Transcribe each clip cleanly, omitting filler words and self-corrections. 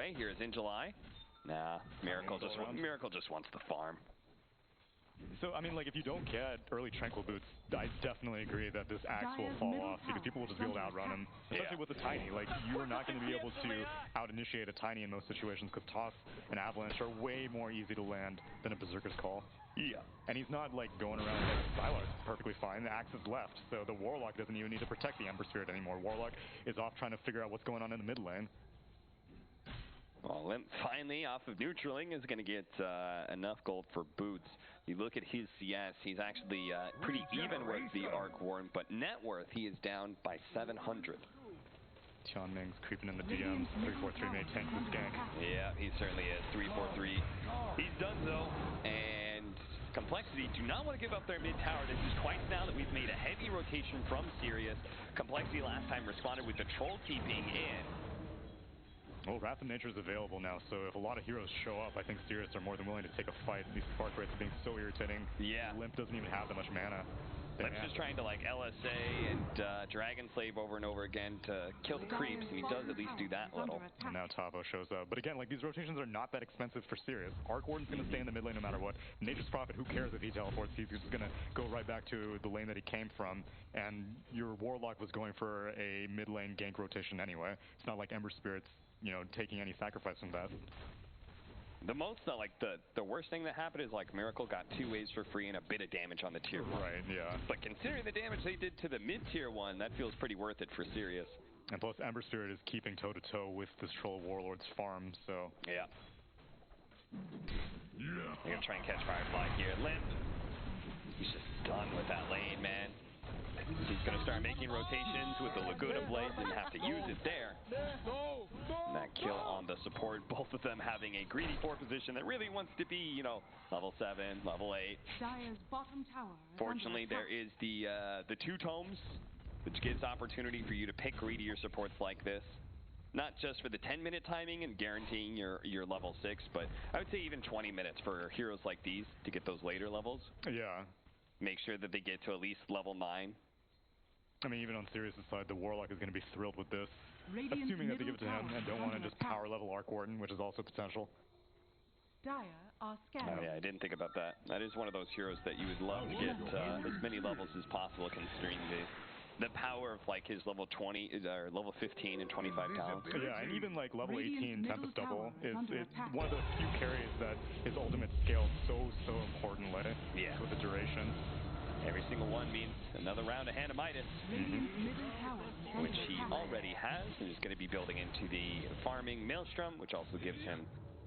way. Here's in July. Nah, Miracle just wants the farm. So, I mean, like, if you don't get early Tranquil Boots, I definitely agree that this axe will fall off because people will just be able to outrun him. Especially with the Tiny. Like, you are not going to be able to out-initiate a Tiny in most situations because Toss and Avalanche are way more easy to land than a Berserker's Call. Yeah. And he's not, like, going around like Sylar's perfectly fine. The axe is left, so the Warlock doesn't even need to protect the Ember Spirit anymore. Warlock is off trying to figure out what's going on in the mid lane. Well, Limp finally off of neutraling is going to get enough gold for Boots. You look at his CS, he's actually pretty even with the Arc Warden, but net worth he is down by 700. Tian Ming's creeping in the DMs. 343 may tank this gank. Yeah, he certainly is. 343. He's done so, and Complexity do not want to give up their mid tower. This is twice now that we've made a heavy rotation from Sirius. Complexity last time responded with the troll keeping in. Well, Wrath of Nature is available now, so if a lot of heroes show up, I think Sirius are more than willing to take a fight. These spark rates are being so irritating. Yeah. Limp doesn't even have that much mana. Limp's just trying to, like, LSA and Dragon Slave over and over again to kill the creeps, and he does at least do that little. And now Tavo shows up. But again, like, these rotations are not that expensive for Sirius. Arc Warden's going to stay in the mid lane no matter what. Nature's Prophet, who cares if he teleports? He's just going to go right back to the lane that he came from. And your Warlock was going for a mid lane gank rotation anyway. It's not like Ember Spirit's, you know, taking any sacrifice from that. The most, like, the worst thing that happened is, like, Miracle got 2 waves for free and a bit of damage on the tier 1. Right, yeah. But considering the damage they did to the mid-tier 1, that feels pretty worth it for Sirius. And plus, Ember Spirit is keeping toe-to-toe with this Troll Warlord's farm, so... Yeah. They're gonna try and catch Firefly here. Limp, he's just done with that lane, man. He's going to start making rotations with the Laguna Blaze and have to use it there. And that kill on the support, both of them having a greedy 4 position that really wants to be, you know, level 7, level 8. Fortunately, there is the 2 tomes, which gives opportunity for you to pick greedier supports like this. Not just for the 10-minute timing and guaranteeing your level 6, but I would say even 20 minutes for heroes like these to get those later levels. Yeah. Make sure that they get to at least level 9. I mean, even on Sirius' side, the Warlock is going to be thrilled with this. Assuming that they give it to him and don't want to just power level Arc Warden, which is also potential. Oh yeah, I didn't think about that. That is one of those heroes that you would love to get as many levels as possible, considering the power of, like, his level 20 or level 15 and 25 talents. Yeah, and even like level 18 Tempest Double is one of the few carries that his ultimate scales so importantly. Yeah. With the duration. Every single one means another round of Hand of Midas, which he already has, and is going to be building into the farming Maelstrom, which also gives him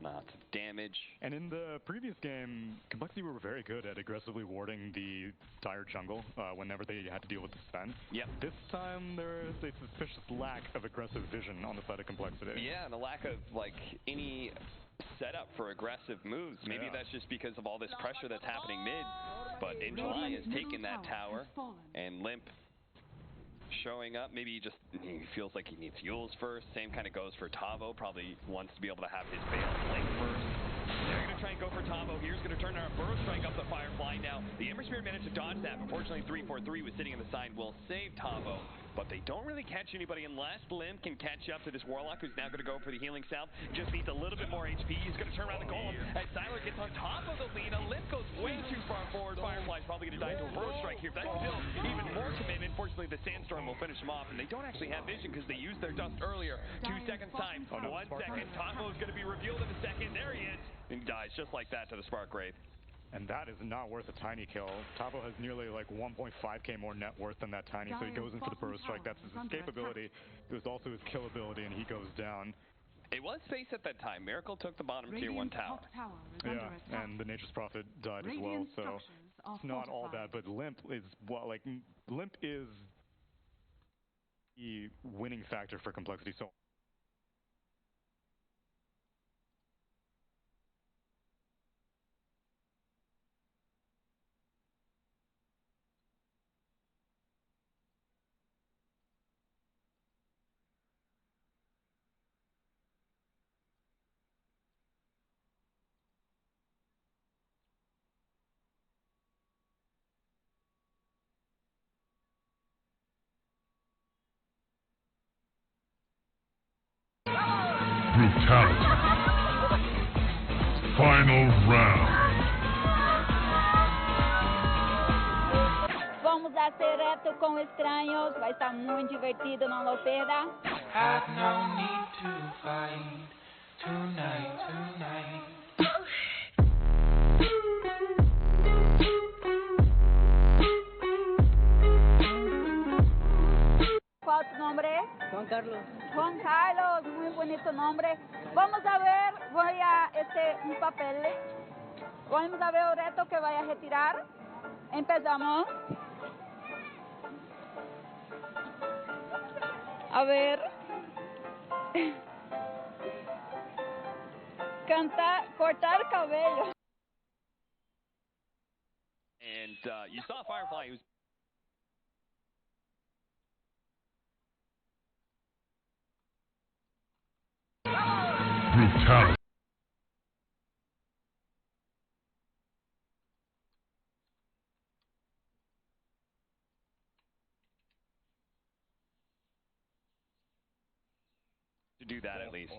lots of damage. And in the previous game, Complexity were very good at aggressively warding the dire jungle whenever they had to deal with the Sven. Yep. This time, there's a suspicious lack of aggressive vision on the side of Complexity. Yeah, and the lack of, like, any setup for aggressive moves. Maybe that's just because of all this pressure that's happening mid. But in July has taken that tower, and Limp showing up. Maybe he feels like he needs Yules first. Same kind of goes for Tavo. Probably wants to be able to have his Bale flank first. They're going to try and go for Tavo. Here's going to turn our Burrow Strike up the Firefly. Now, the Ember Spirit managed to dodge that. Unfortunately, 343 was sitting in the side. Will save Tavo. But they don't really catch anybody unless Limp can catch up to this Warlock, who's now going to go for the healing salve. Just needs a little bit more HP. He's going to turn around the golem as Sylar gets on top of the Lina. Limp goes way too far forward. Firefly's probably going to die to a Burrow Strike here. That's still even more commitment. Fortunately, the Sandstorm will finish him off, and they don't actually have vision because they used their dust earlier. 2 seconds time. 1 second. Tavo is going to be revealed in a second. There he is. And he dies just like that to the Spark Wraith. And that is not worth a Tiny kill. Tavo has nearly like 1.5k more net worth than that Tiny, so he goes in for the Burrow Strike. That's his escape ability. It was also his kill ability, and he goes down. It was face at that time. Miracle took the bottom tier 1 tower. Yeah, and the Nature's Prophet died as well, so it's not all that. But Limp is, well, like, Limp is the winning factor for Complexity. So Brutality. Final round. Vamos a ser reto com estranhos, vai estar muito divertido, não lo perda. Have no need to fight tonight. Qual tu nombre? Juan Carlos. Juan Carlos, muy bonito nombre. Vamos a ver, voy a un papel. Vamos a ver el reto que voy a retirar. Empezamos. A ver. Cortar cabello. And you saw Firefly, who's Brutality. to do that at least.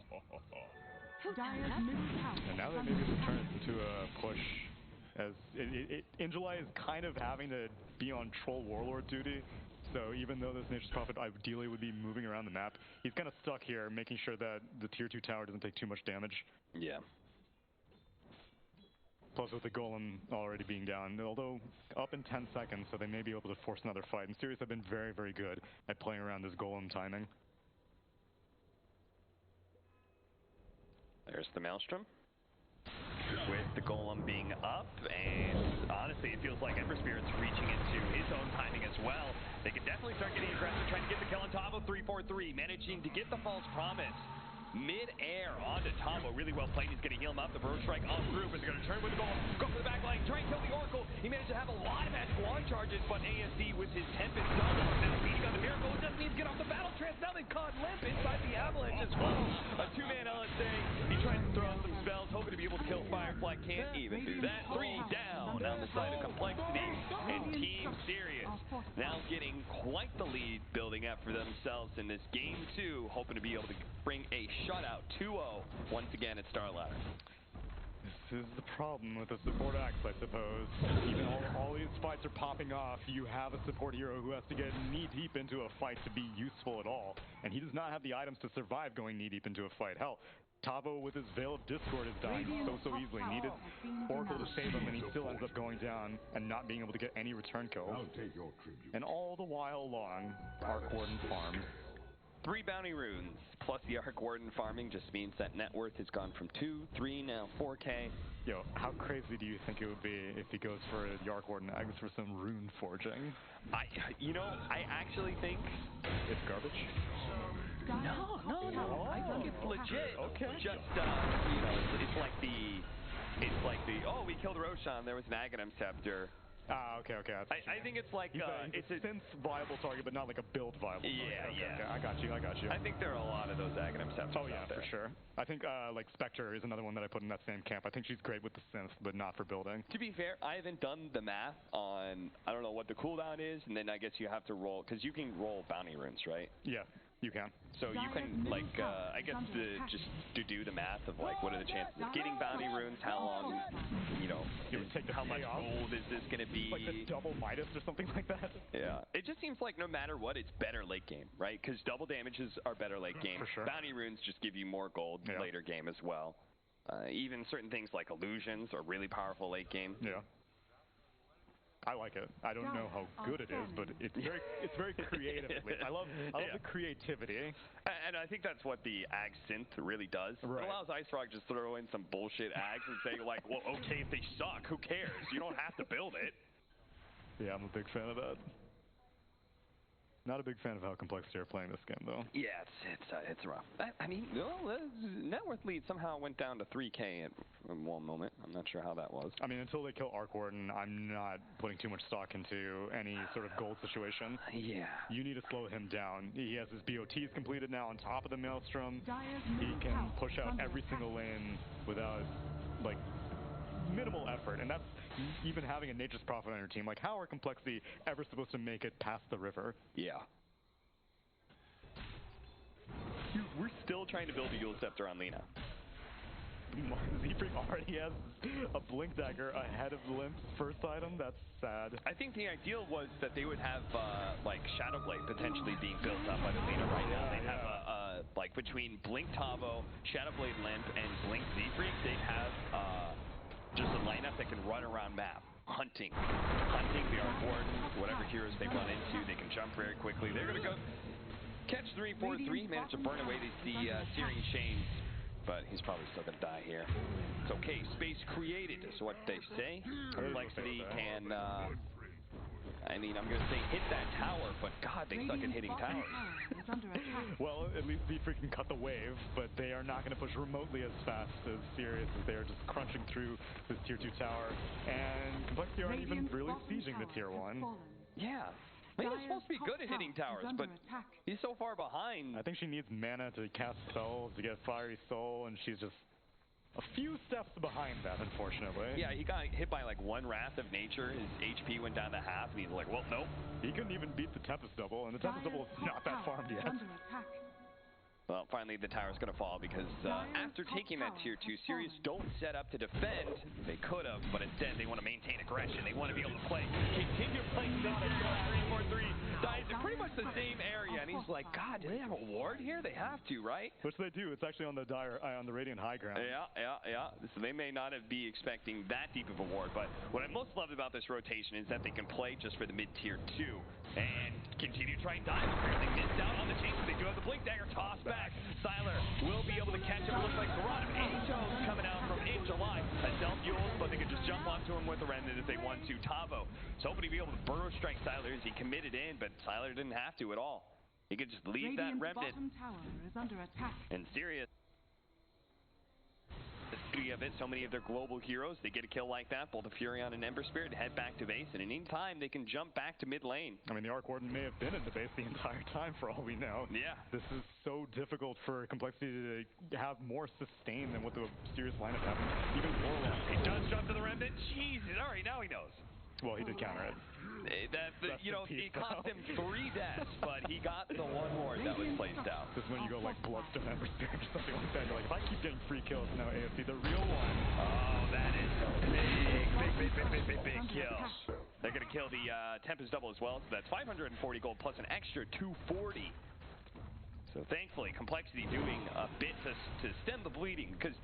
And now that maybe this turns into a push, as Injuly is kind of having to be on Troll Warlord duty. So even though this Nature's Prophet ideally would be moving around the map, he's kind of stuck here, making sure that the tier 2 tower doesn't take too much damage. Yeah. Plus with the Golem already being down, although up in 10 seconds, so they may be able to force another fight. And Sirius have been very, very good at playing around this Golem timing. There's the Maelstrom. With the Golem being up, and honestly, it feels like Ember Spirit's reaching into his own timing as well. They could definitely start getting aggressive, trying to get the kill on Tavo. 3-4-3, managing to get the false promise. Mid-air onto Tavo, really well played. He's going to heal him up. The Burrow Strike off group is going to turn with the Golem. Go for the back line, try and kill the Oracle. He managed to have a lot of magic wand charges, but ASD with his Tempest double. Now beating on the Miracle, it doesn't need to get off the battle trance. Now they've caught Limp inside the Avalanche as well. A two-man LSA. He tries to throw out some spells, hoping to be able to kill Firefly. Can't even do that. 3 down on the side of Complexity. And Team Sirius now getting quite the lead building up for themselves in this game 2, hoping to be able to bring a shutout 2-0 once again at Starladder. This is the problem with the support axe, I suppose. Even all these fights are popping off, you have a support hero who has to get knee-deep into a fight to be useful at all. And he does not have the items to survive going knee-deep into a fight. Hell, Tavo with his Veil of Discord is dying so easily. Needed Oracle to save him, and he still ends up going down and not being able to get any return kills. And all the while long, Arc Warden farms. 3 bounty runes plus the Arc Warden farming just means that net worth has gone from 2, 3, now 4K. Yo, how crazy do you think it would be if he goes for the Arc Warden eggs for some rune forging? I actually think it's garbage. No. I think it's legit. Okay. Just it's like the oh, we killed Roshan. There was an Aghanim Scepter. Okay. I think it's like it's a sense viable target, but not like a build viable target. Yeah. Okay, I got you. I think there are a lot of those Aghanim Scepters. Oh yeah, for sure. I think like Spectre is another one that I put in that same camp. I think she's great with the synth, but not for building. To be fair, I haven't done the math on, I don't know what the cooldown is, and then I guess you have to roll, because you can roll bounty runes, right? Yeah. You can. So you can, like, I guess just to do the math of, like, what are the chances of getting bounty runes, how long, how much gold is this going to be? Like the double Midas or something like that? Yeah. It just seems like no matter what, it's better late game, right? Because double damages are better late game. For sure. Bounty runes just give you more gold later game as well. Even certain things like illusions are really powerful late game. Yeah. I like it. I don't know how good it is, but it's very creative. I love the creativity. And I think that's what the Ag Synth really does. Right. It allows IceFrog just throw in some bullshit Ags and say, like, well, okay, if they suck, who cares? You don't have to build it. Yeah, I'm a big fan of that. Not a big fan of how Complexity are playing this game, though. Yeah, it's rough. I mean, net worth lead somehow went down to 3K at one moment. I'm not sure how that was. I mean, until they kill Arc Warden, I'm not putting too much stock into any sort of gold situation. Yeah. You need to slow him down. He has his BOTs completed now on top of the Maelstrom. He can push out every single lane without, like, minimal effort, and that's even having a Nature's Prophet on your team. Like, how are Complexity ever supposed to make it past the river? Yeah. We're still trying to build a Yule Scepter on Lina. Z-Freak already has a Blink Dagger ahead of Limp's first item. That's sad. I think the ideal was that they would have, like, Shadow Blade potentially being built up by the Lina right now. They'd have, like, between Blink Tavo, Shadow Blade Limp, and Blink Z-Freak, they'd have just a lineup that can run around map. Hunting the Arc Warden, whatever heroes they run into, they can jump very quickly. They're going to go catch 3-4-3, manage to burn away the Searing Chains. But he's probably still going to die here. It's okay. Space created is what they say. Complexity can, I mean, I'm going to say hit that tower, but God, they suck at hitting towers. Well, at least Z-Freak can cut the wave, but they are not going to push remotely as fast as Sirius as they are just crunching through this tier 2 tower. And Complexity aren't even really sieging the tier 1. Yeah. Lina's supposed to be good at hitting towers, but he's so far behind. I think she needs mana to cast spells to get Fiery Soul, and she's just a few steps behind that, unfortunately. Yeah, he got hit by like one Wrath of Nature. His HP went down to half, and he's like, well, nope. He couldn't even beat the Tempest Double, and the Tempest Double is not that farmed yet. Well, finally the tower's going to fall because after taking that tier 2, Sirius don't set up to defend. They could have, but instead they want to maintain aggression. They want to be able to continue playing Sonic 3-4-3. Dies in pretty much the same area, and he's like, God, do they have a ward here? They have to, right? Which they do. It's actually on the Radiant High Ground. Yeah. So they may not be expecting that deep of a ward, but what I most loved about this rotation is that they can play just for the mid-tier 2 and continue trying to dive. Apparently missed out on the chase, but they do have the Blink Dagger tossed back. Siler will be able to catch him. It looks like Geronimo Angel's coming out from in July. A self-fuels, but they can just jump onto him with a remnant if they want to. Tavo is hoping to be able to burrow strike Siler as he committed in, but Siler didn't have to at all. He could just leave that remnant. And Sirius. The beauty of it, so many of their global heroes, they get a kill like that, both the Furion and Ember Spirit, head back to base, and in any time they can jump back to mid lane. I mean, the Arc Warden may have been in the base the entire time for all we know. Yeah. This is so difficult for Complexity to have more sustain than what the Sirius lineup has. Even Warlock. He does jump to the remnant. Jesus, all right, now he knows. Well, he did counter it. You know, it cost him 3 deaths, but he got the one ward that was placed out. This is when you go like Bloodstone Ember Spirit or something like that. You're like, if I keep getting free kills now, AFC, the real one. Oh, that is a big kill. They're going to kill the Tempest Double as well, so that's 540 gold plus an extra 240. So thankfully, Complexity doing a bit to stem the bleeding, because,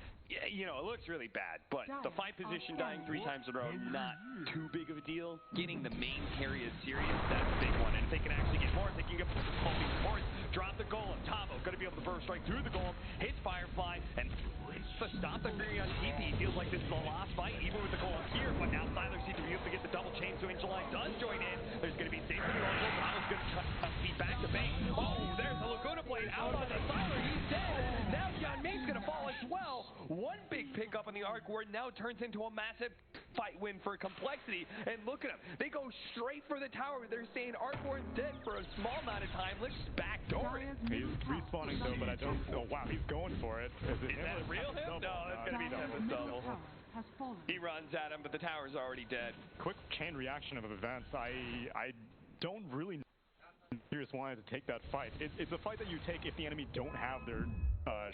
you know, it looks really bad, but the 5 position dying 3 times in a row, not too big of a deal. Getting the main carry of Sirius, that's a big one, and if they can actually get more, they can get homing supports, drop the golem. Tavo going to be able to burst right through the golem, hits Firefly, and to stop the Furion TP. Feels like this is a lost fight, even with the golem here, but now Siler seems to be able to get the double chain, so July does join in. There's going to be safe for the Oracle. Tavo's going to feed back to base. Oh, there's the Laguna Blade out on the Siler. He's dead. Now John May's going to fall as well. One big pickup on the Arc Warden now turns into a massive fight win for Complexity. And look at them. They go straight for the tower. They're saying Arc Warden's dead for a small amount of time. Let's just backdoor it. He's respawning though, but I don't. Oh wow, he's going for it. Is that real him? No, it's going to be Tempest Double. He runs at him, but the tower's already dead. Quick chain reaction of events. I don't really know if Sirius wanted to take that fight. It's a fight that you take if the enemy don't have their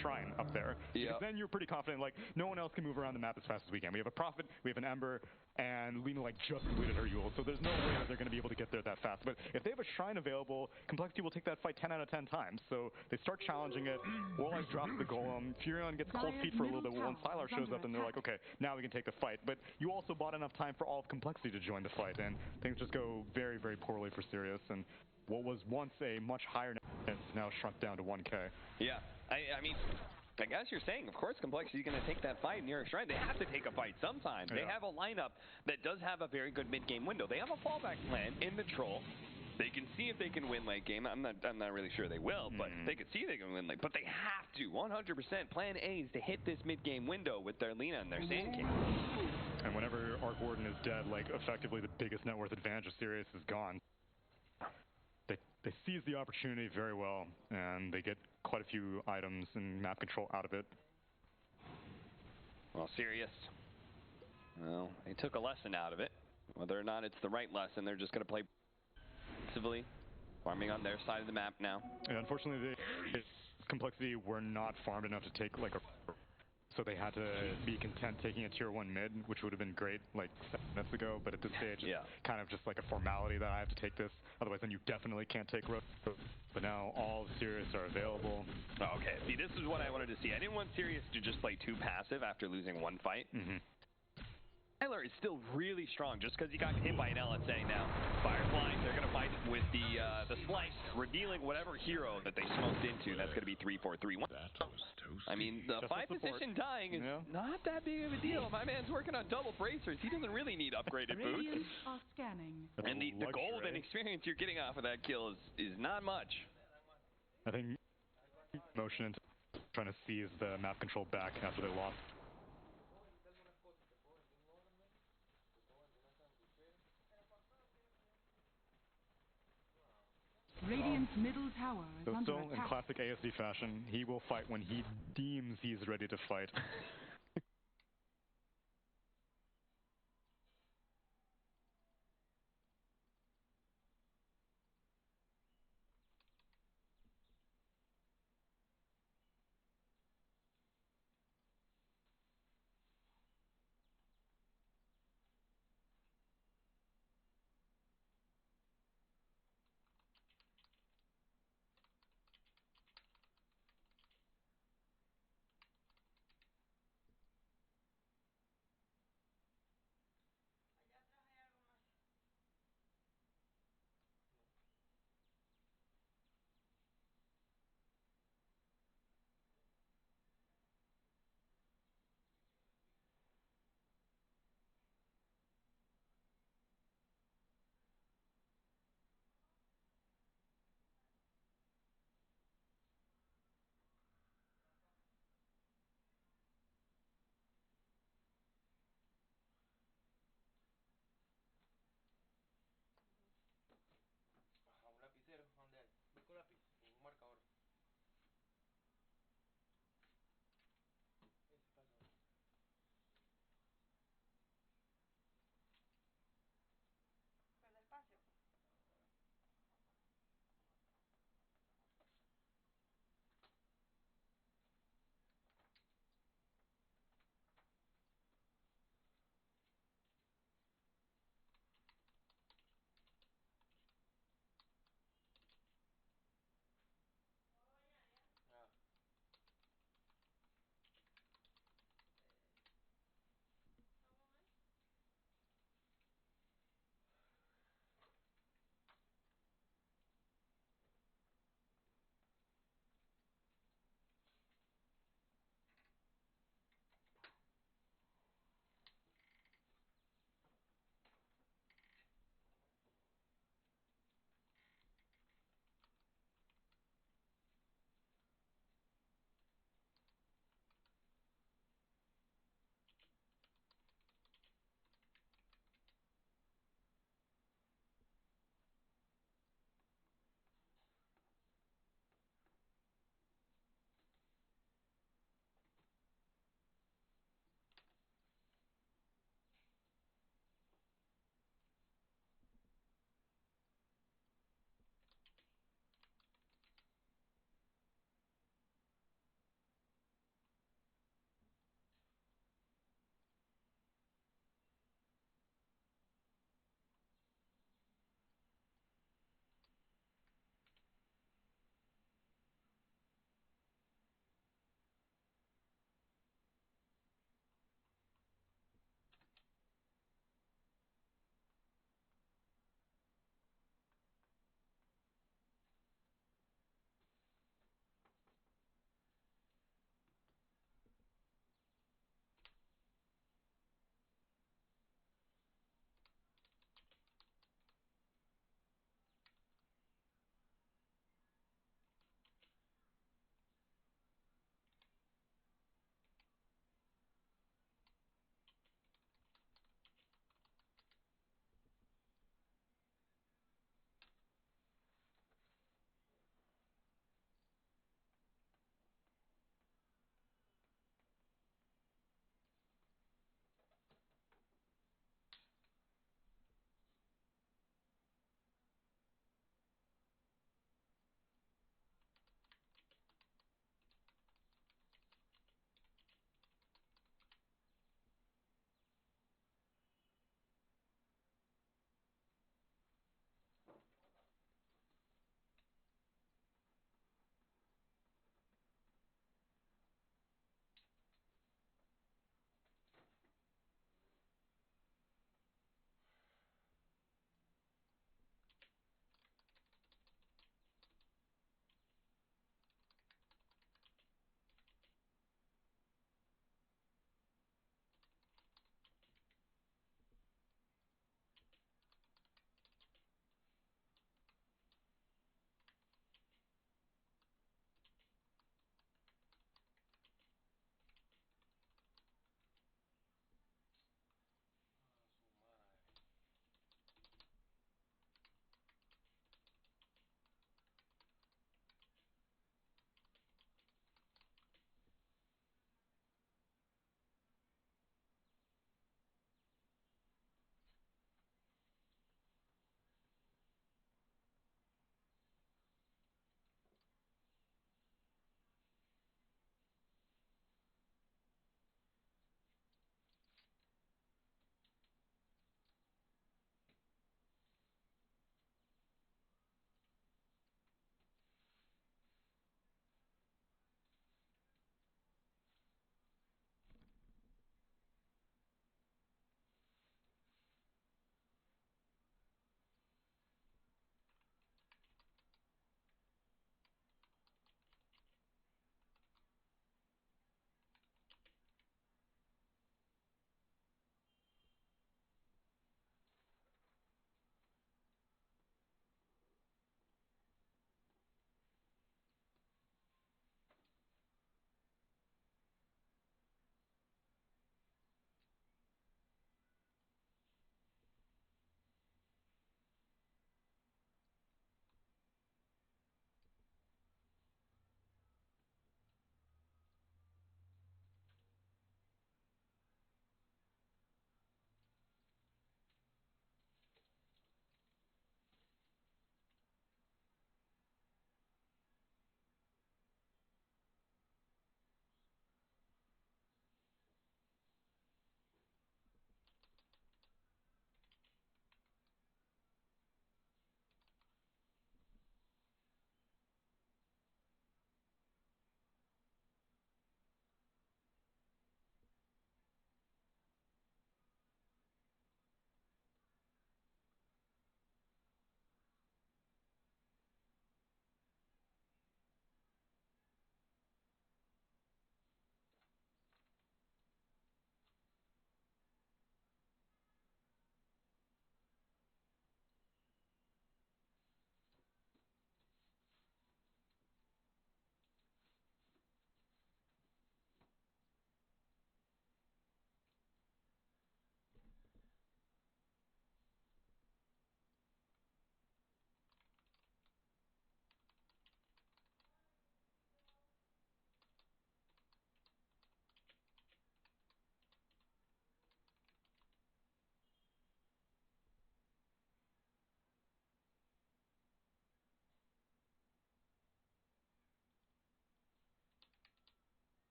shrine up there. Because then you're pretty confident, like, no one else can move around the map as fast as we can. We have a Prophet, we have an Ember, and Lina, like, just completed her Yule, so there's no way that they're going to be able to get there that fast. But if they have a shrine available, Complexity will take that fight 10 out of 10 times. So they start challenging it. Warlock drops the golem. Furion gets cold feet for a little bit. Once Sylar shows up, and they're like, okay, now we can take the fight. But you also bought enough time for all of Complexity to join the fight, and things just go very, very poorly for Sirius. And what was once a much higher net is now shrunk down to 1K. Yeah, I mean, I guess you're saying, of course, Complexity is going to take that fight near a shrine. They have to take a fight sometime. Yeah. They have a lineup that does have a very good mid-game window. They have a fallback plan in the Troll. They can see if they can win late game. I'm not really sure they will, but they can see they can win late. But they have to, 100%. Plan A is to hit this mid-game window with their Lina and their Sand King. And whenever Arc Warden is dead, like, effectively the biggest net worth advantage of Sirius is gone. They seize the opportunity very well, and they get quite a few items and map control out of it. Well, Sirius, well, they took a lesson out of it. Whether or not it's the right lesson, they're just going to play civilly, farming on their side of the map now. And unfortunately, they complexity were not farmed enough to take like a, so they had to be content taking a tier 1 mid, which would have been great like 7 minutes ago, but at this stage it's kind of just like a formality that I have to take this, otherwise then you definitely can't take Rose. But now all Sirius are available. Okay, see, this is what I wanted to see. I didn't want Sirius to just play too passive after losing one fight. Tyler is still really strong just because he got hit by an LSA. Now, Firefly, they're going to fight with the Slice, revealing whatever hero that they smoked into. That's going to be 3-4-3-1. I mean, the 5 position dying is not that big of a deal. My man's working on double bracers. He doesn't really need upgraded boots. Are scanning. And the gold and experience you're getting off of that kill is not much. I think motion into trying to seize the map control back after they lost. Radiant's middle tower is So under still attack. in classic ASD fashion, he will fight when he deems he's ready to fight.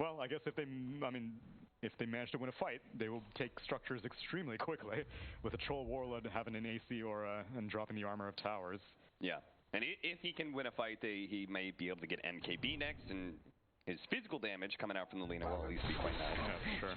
Well, I guess if they manage to win a fight, they will take structures extremely quickly, with a Troll Warlord having an AC aura and dropping the armor of towers. Yeah, and if he can win a fight, he may be able to get NKB next, and his physical damage coming out from the Lina will at least be quite nice. Yeah, sure.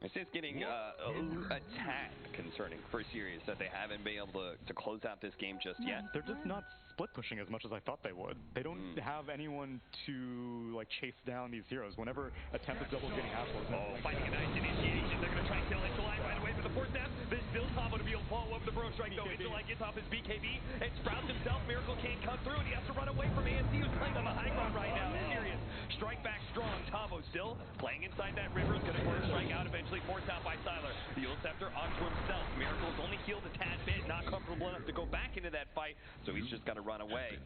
It's just getting a tad concerning for Sirius that they haven't been able to close out this game just yet. They're just not split pushing as much as I thought they would. They don't have anyone to like chase down these heroes. Whenever attempted doubles getting half-lords. Finding a nice initiation. They're going to try and kill Insulai right away for the fourth step. There's still combo to be able to follow up the Bro Strike though. Insulai gets off his BKB and sprouts himself. Miracle can't come through and he has to run away from ANC who's playing on the high ground right now. Sirius strike back strong. Tavo still playing inside that river. Is going to force strike out eventually. Forced out by Sylar. The Eul Scepter onto himself. Miracle's only healed a tad bit. Not comfortable enough to go back into that fight. So he's just got to run away.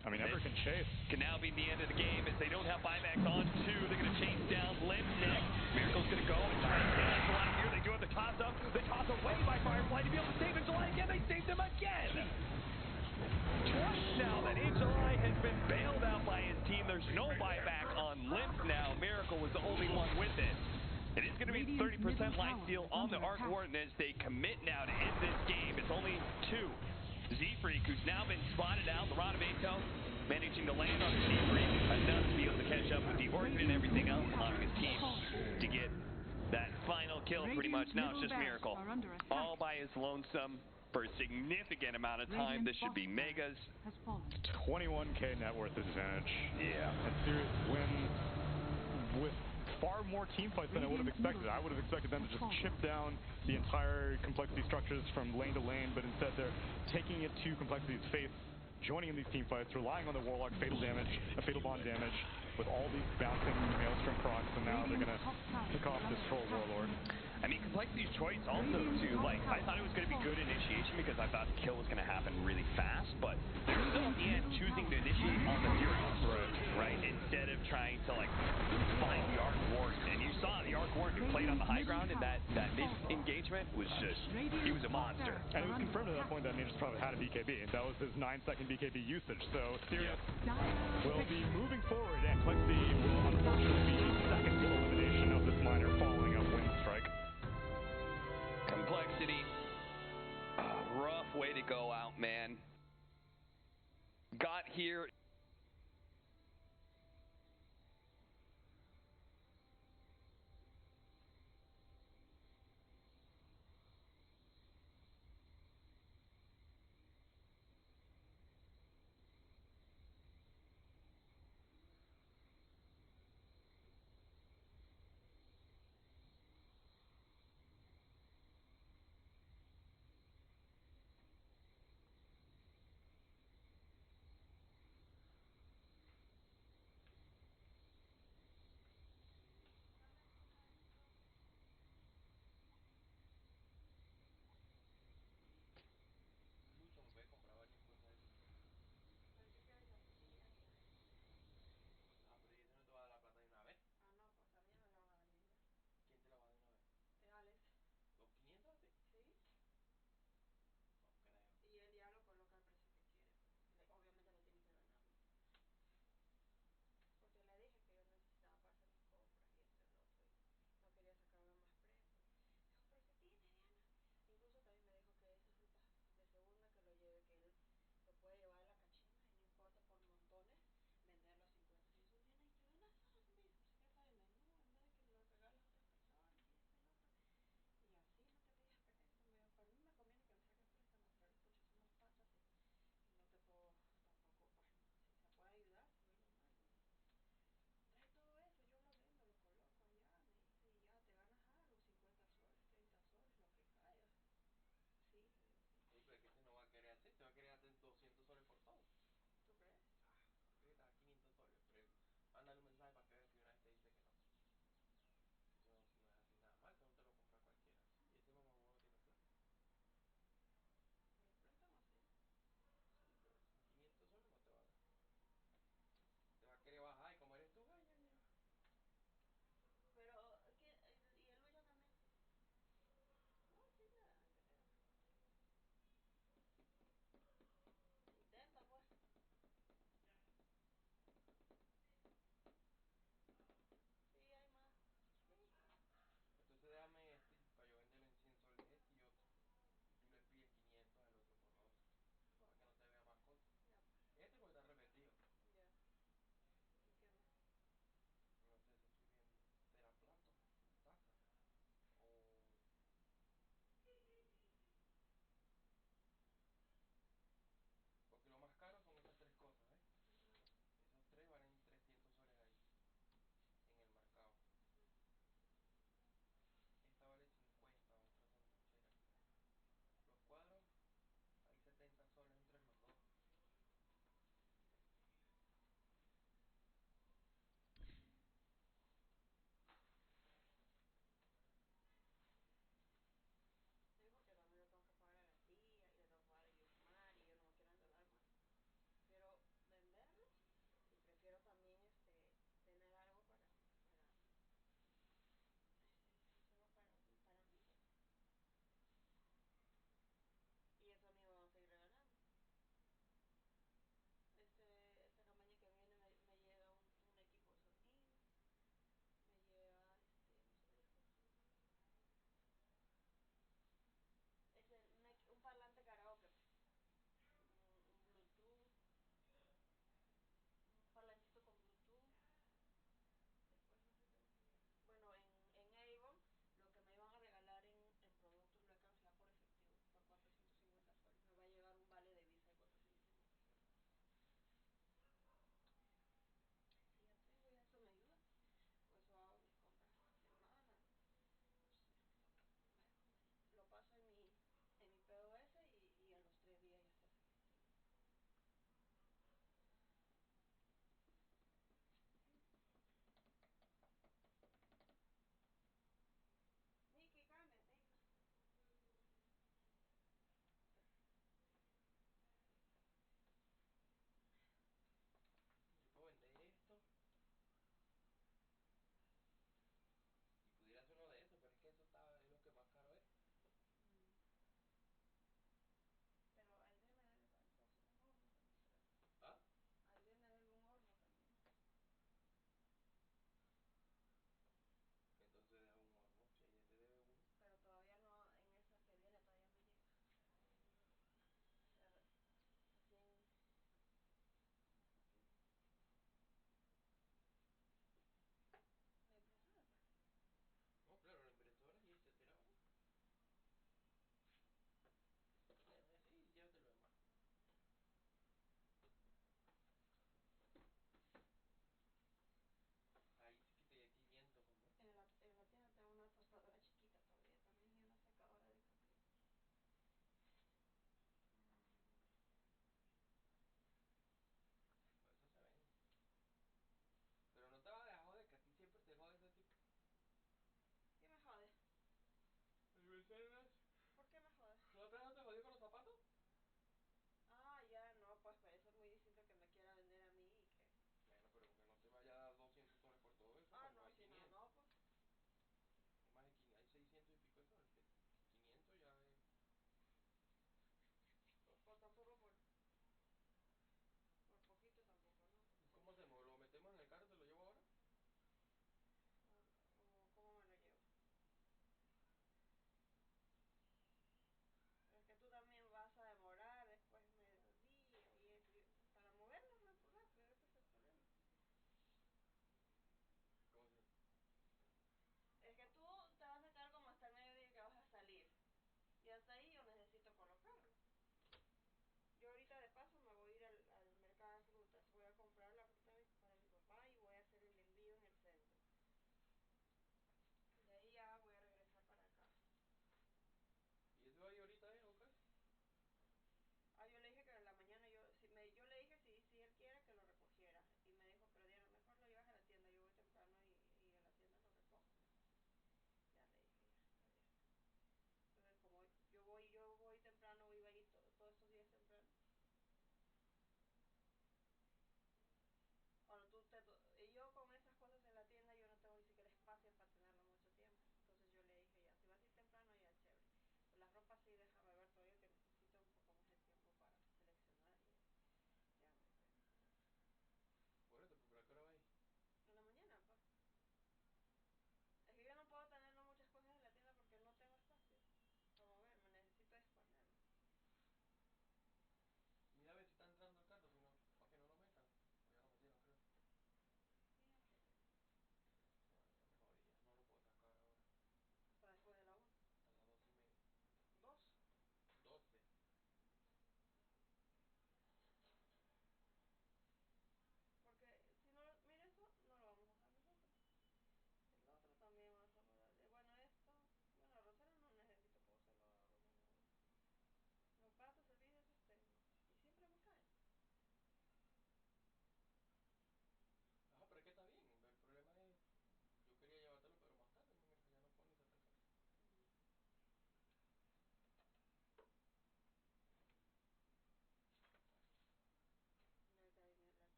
I mean, Ember can chase. Can now be the end of the game as they don't have buybacks on two. They're going to chase down Limp next. Miracle's going to go and try and get July here. They do have the toss up. The toss away by Firefly to be able to save July again. They saved him again. Twice now that July has been bailed out by his team. There's no buyback on Limp now. Miracle was the only one with it. It is going to be 30% life steal on the Arc Warden as they commit now to end this game. It's only two. Z-Freak, who's now been spotted out. Loranato managing to land on Z-Freak enough to be able to catch up with the Orchid and everything else, allowing his team to get that final kill pretty much. Now it's just Miracle. All by his lonesome for a significant amount of time. This should be Megas. 21k net worth advantage. Yeah. And Sirius win with far more team fights than I would have expected. I would have expected them to just chip down the entire complexity structures from lane to lane, but instead they're taking it to complexity's face, joining in these team fights, relying on the Warlock fatal damage, fatal bond damage, with all these bouncing Maelstrom procs, and now they're gonna pick off this Troll Warlord. I mean, Complexity's choice also too, like, I thought it was going to be good initiation because I thought the kill was going to happen really fast, but they're still at the end choosing to initiate on the Furious, right? Instead of trying to, like, find the Arc Warden. And you saw the Arc Warden who played on the high ground in that mid-engagement was just, he was a monster. And it was confirmed at that point that Nature's Prophet had a BKB. That was his 9-second BKB usage, so Sirius will be moving forward, and Complexity will unfortunately be the second elimination of this minor following up Wind Strike. Complexity, rough way to go out, man. Got here.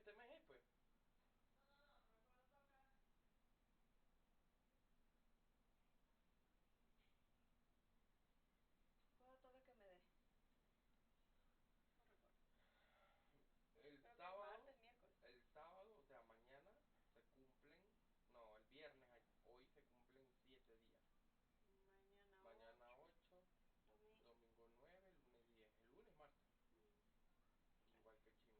este mes, pues. ¿Cuándo toca que me dé? No recuerdo. El Creo que sábado, martes, miércoles. el sábado, o sea, mañana se cumplen, no, el viernes, hoy se cumplen 7 días. Mañana 8, domingo 9, lunes 10, el lunes martes. Igual que Chima.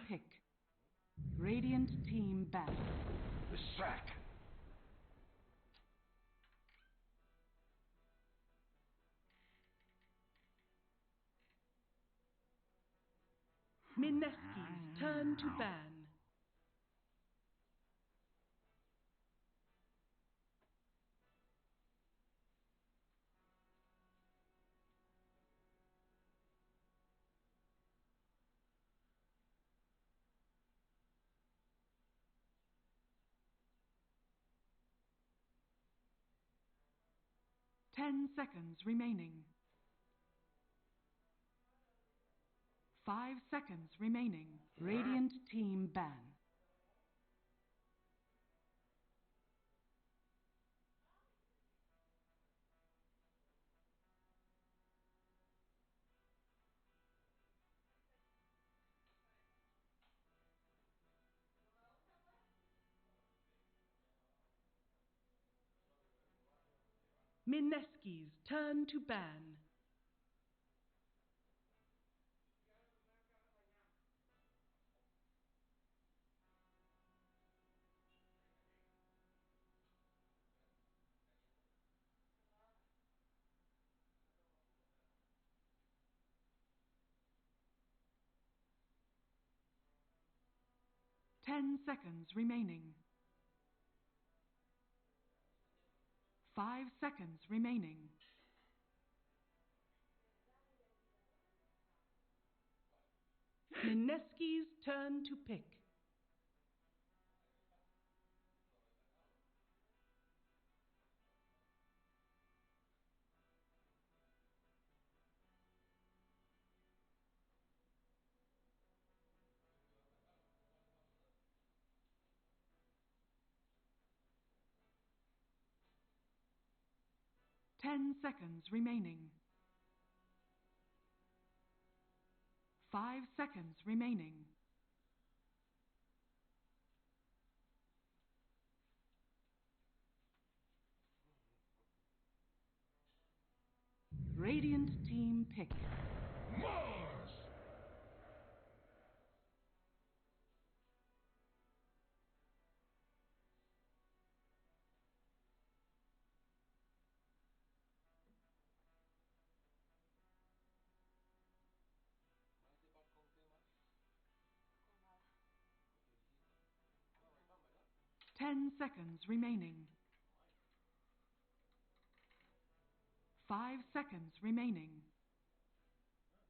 pick. Radiant team ban. The sack. Mineski's turn to ban. Ten seconds remaining. 5 seconds remaining. Radiant team ban. Mineski's turn to ban. Ten seconds remaining. 5 seconds remaining. Mineski's turn to pick. Ten seconds remaining. 5 seconds remaining. Radiant team pick. Mars. ¿Más ese par con qué más? Con nada. No, no hay pan, ¿verdad? 10 seconds remaining. 5 seconds remaining. No, pues así.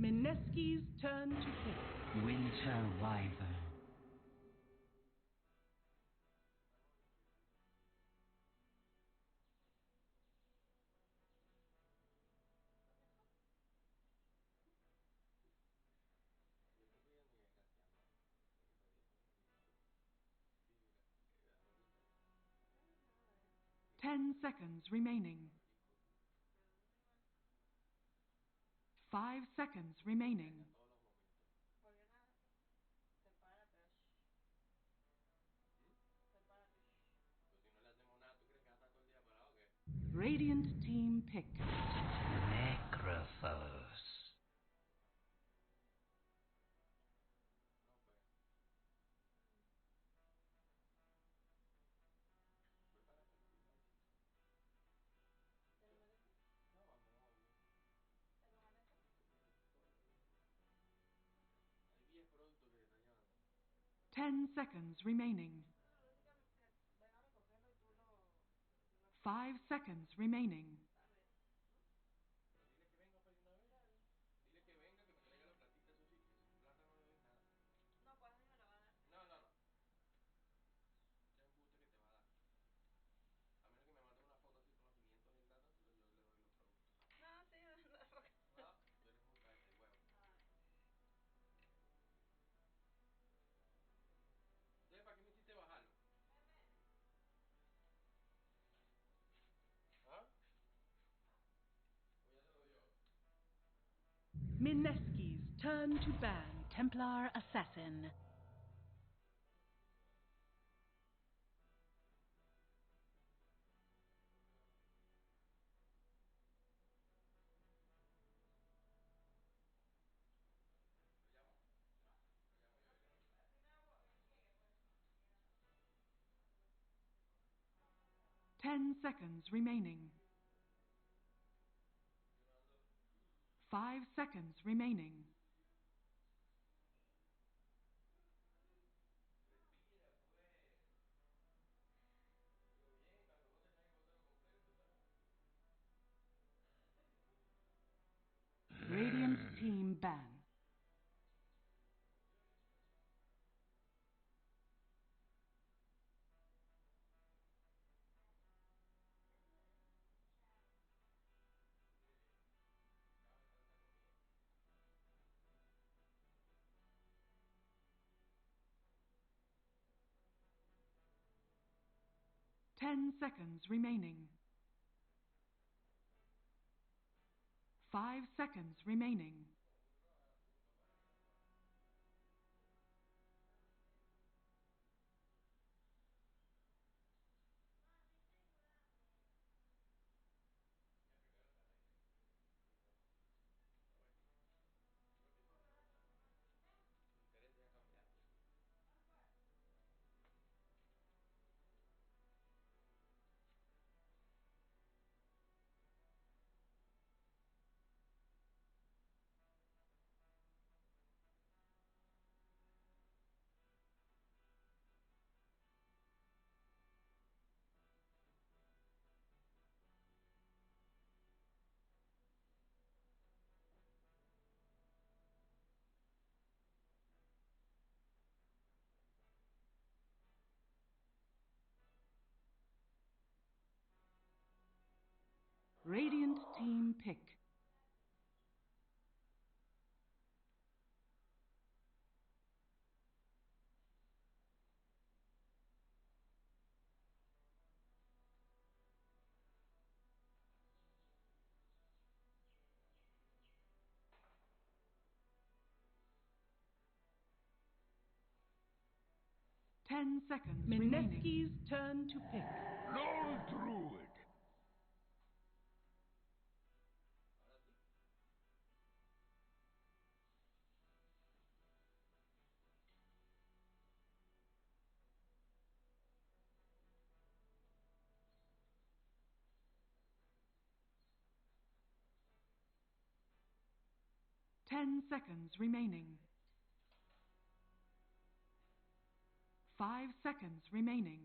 Mineski's turn to pick. Winter Wyvern. Yo estoy pidiendo y gasteando. Sí, dame Winter. 10 seconds remaining. 5 seconds remaining. En todos los momentos. Porque nada, sepárate. Sepárate. Pues si no le hacemos nada, ¿tú crees que va a estar todo el día parado o qué? Radiant team pick. Necrophos. No, pues. Voy para acá, voy para aquí. ¿Te lo mereces? No, vamos bien. ¿Te lo mereces? Hay 10 productos que se están llevando. 10 seconds remaining. No, lo único que ven a recogerlo y tú lo 5 seconds remaining. sabes. Pero dile que venga pues de una vez. Dile que venga, que me traiga la platita, eso sí, que sin plata no le doy nada. No, pues a mí me lo va a dar. No. Ese embuste que te va a dar. A menos que me mande una foto así con los 500 en plata, entonces Mineski's turn to ban Templar Assassin. Ten seconds remaining. 5 seconds remaining. Radiant team ban. Ten seconds remaining. 5 seconds remaining. Interés ya ha cambiado. 'Radiant team pick. Ten seconds remaining. Mineski's turn to pick. Lord Druid. 10 seconds remaining. 5 seconds remaining.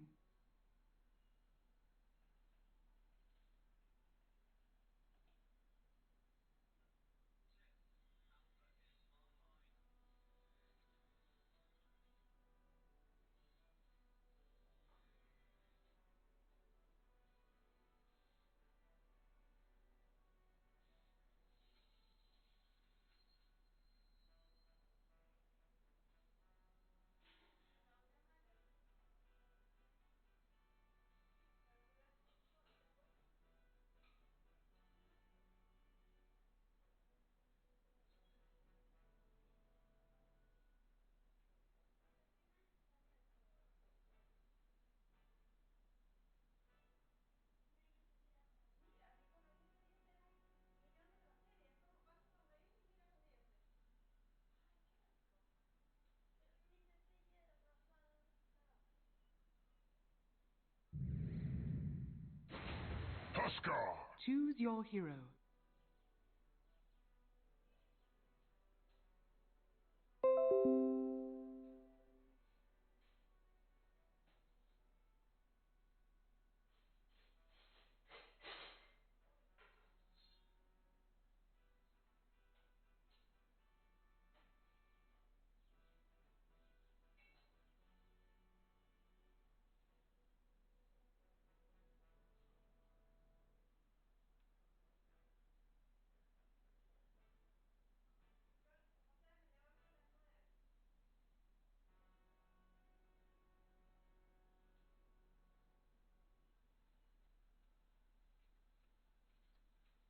Tuskar. Choose your hero.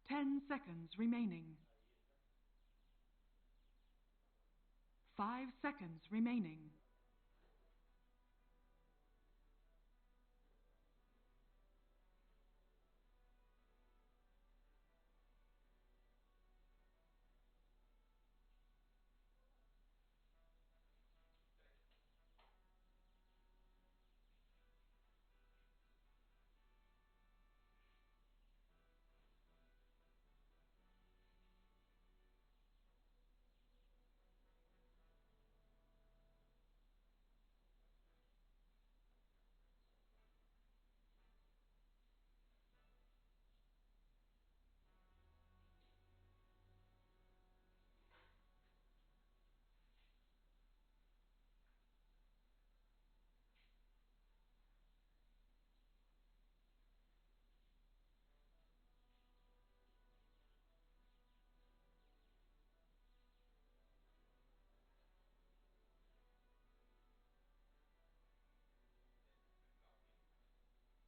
Ten seconds remaining. 5 seconds remaining.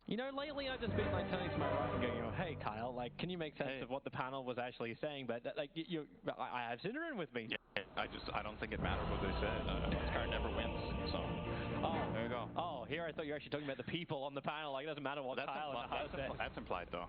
You know, lately I've just been like turning to my right and going, hey Kyle, like, can you make sense of what the panel was actually saying? But like, I have Cinderin with me. Yeah, I don't think it matters what they said. Huskar never wins, so. Oh, there you go. Oh, here I thought you were actually talking about the people on the panel. Like, it doesn't matter what Kyle and Kyle said. That's implied, though.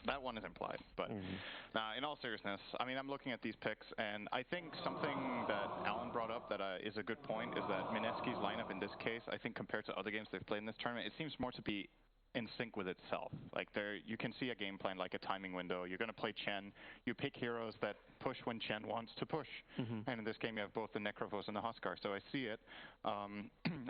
That one is implied. But in all seriousness, I mean, I'm looking at these picks, and I think something that Alan brought up that is a good point is that Mineski's lineup in this case, I think compared to other games they've played in this tournament, it seems more to be in sync with itself. Like you can see a game plan, like a timing window. You're going to play Chen. You pick heroes that push when Chen wants to push. And in this game, you have both the Necrophos and the Huskar. So I see it.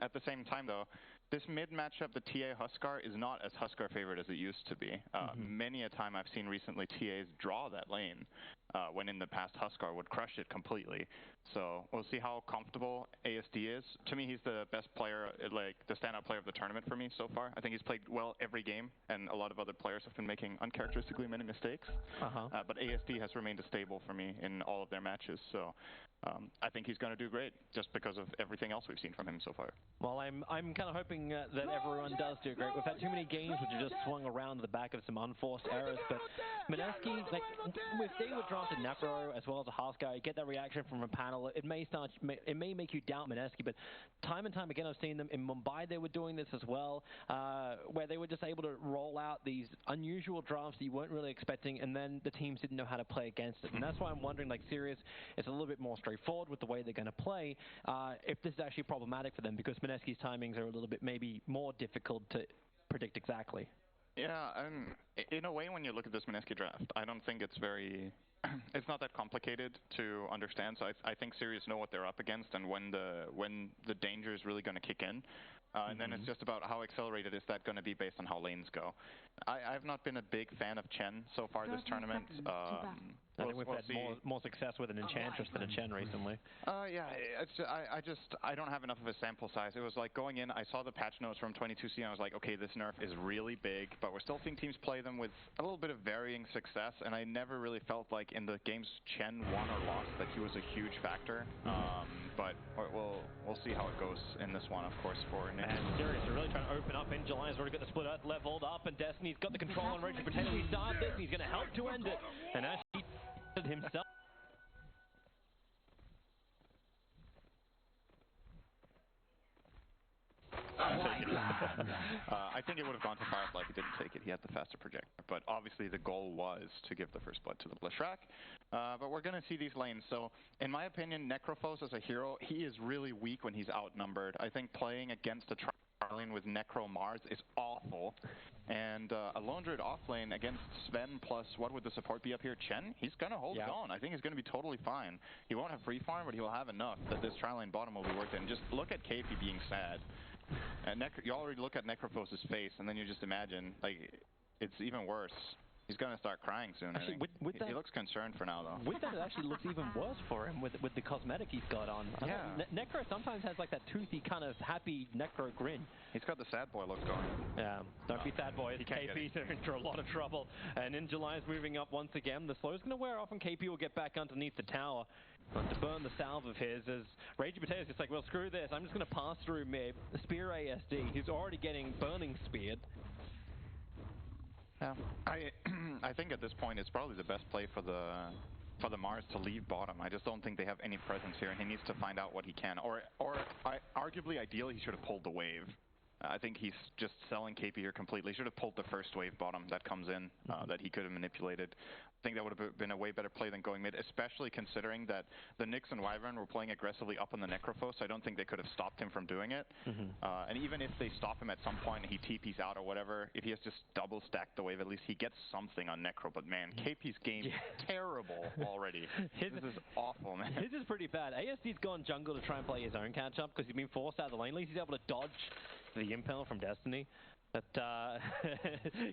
At the same time, though, this mid matchup, the TA Huskar, is not as Huskar favored as it used to be. Many a time I've seen recently TAs draw that lane, when in the past Huskar would crush it completely. So we'll see how comfortable ASD is. To me, he's the best player, like the standout player of the tournament for me so far. I think he's played well every game, and a lot of other players have been making uncharacteristically many mistakes. But ASD has remained stable for me in all of their matches. So I think he's going to do great just because of everything else we've seen from him so far. Well, I'm kind of hoping that everyone does do great. We've had too many games which have just swung around the back of some unforced errors, but Mineski, like, if they were drafted Necro as well as a Huskar, you get that reaction from a panel. It may make you doubt Mineski, but time and time again I've seen them in Mumbai. They were doing this as well, where they were just able to roll out these unusual drafts that you weren't really expecting, and then the teams didn't know how to play against it. And that's why I'm wondering, like, Sirius is a little bit more straightforward with the way they're going to play, if this is actually problematic for them, because Mineski's timings are a little bit maybe more difficult to predict exactly. Yeah, in a way, when you look at this Mineski draft, I don't think it's it's not that complicated to understand. So I think Sirius know what they're up against and when the danger is really going to kick in. And then it's just about how accelerated is that going to be based on how lanes go. I've not been a big fan of Chen so far this tournament. I think we've had more success with an Enchantress than a Chen recently. Yeah, I don't have enough of a sample size. It was like going in, I saw the patch notes from 22C, and I was like, okay, this nerf is really big, but we're still seeing teams play them with a little bit of varying success, and I never really felt like in the games Chen won or lost that he was a huge factor. But we'll see how it goes in this one, of course, for Nick. And Sirius are really trying to open up in July. He's already got the split earth leveled up, and Destiny's got the control on Raging Potato. He started this, and he's going to help to end it. And actually himself. I think it would have gone to Firefly if he didn't take it. He had the faster projector. But obviously the goal was to give the first blood to the Blishrak. But we're going to see these lanes. So in my opinion, Necrophos as a hero, he is really weak when he's outnumbered. I think playing against a Triline with Necro Mars is awful. And a Lone Druid offlane against Sven plus, what would the support be up here? Chen? He's going to hold his own. I think he's going to be totally fine. He won't have free farm, but he will have enough that this Triline bottom will be worth it. And just look at KP being sad. And you already look at Necrophos' face, and then you just imagine, like, it's even worse. He's going to start crying soon. Actually, with that, he looks concerned for now, though. With that, it actually looks even worse for him with the cosmetic he's got on. Yeah. Necro sometimes has like that toothy kind of happy Necro grin. He's got the sad boy look going. Yeah, don't be sad boys. KP's in for a lot of trouble. And in July is moving up once again. The slow's going to wear off, and KP will get back underneath the tower to burn the salve of his. As Raging Potato's just like, well, screw this. I'm just going to pass through mid, spear ASD. He's already getting burning speared. Yeah, I think at this point it's probably the best play for the for the Mars to leave bottom. I just don't think they have any presence here, and he needs to find out what he can. Or arguably, ideally, he should have pulled the wave. I think he's just selling KP here completely. He should have pulled the first wave bottom that comes in that he could have manipulated. I think that would have been a way better play than going mid, especially considering that the Nyx and Wyvern were playing aggressively up on the Necrophos. I don't think they could have stopped him from doing it. And even if they stop him at some point and he TPs out or whatever, if he has just double stacked the wave, at least he gets something on Necro. But man, KP's game is terrible already. This is awful, man. His is pretty bad. ASD's gone jungle to try and play his own catch-up because he's been forced out of the lane. At least he's able to dodge the impel from Destiny. But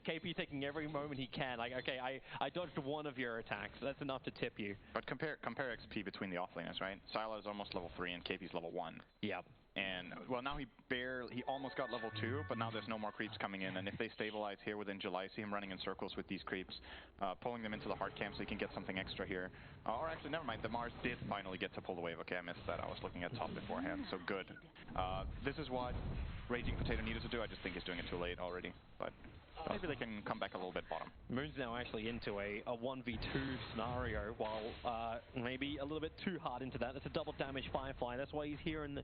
KP taking every moment he can. Like, okay, I dodged one of your attacks. That's enough to tip you. But compare XP between the offlaners, right? Syla is almost level 3 and KP's level 1. Yeah. And, well, now he almost got level 2, but now there's no more creeps coming in. And if they stabilize here within July, see him running in circles with these creeps, pulling them into the hard camp so he can get something extra here. Or actually, never mind, the Mars did finally get to pull the wave. Okay, I missed that. I was looking at top beforehand, so good. This is what Raging Potato needed to do. I just think he's doing it too late already. But maybe they can come back a little bit bottom. Moon's now actually into a 1v2 scenario, while maybe a little bit too hard into that. That's a double damage Firefly. That's why he's here in the...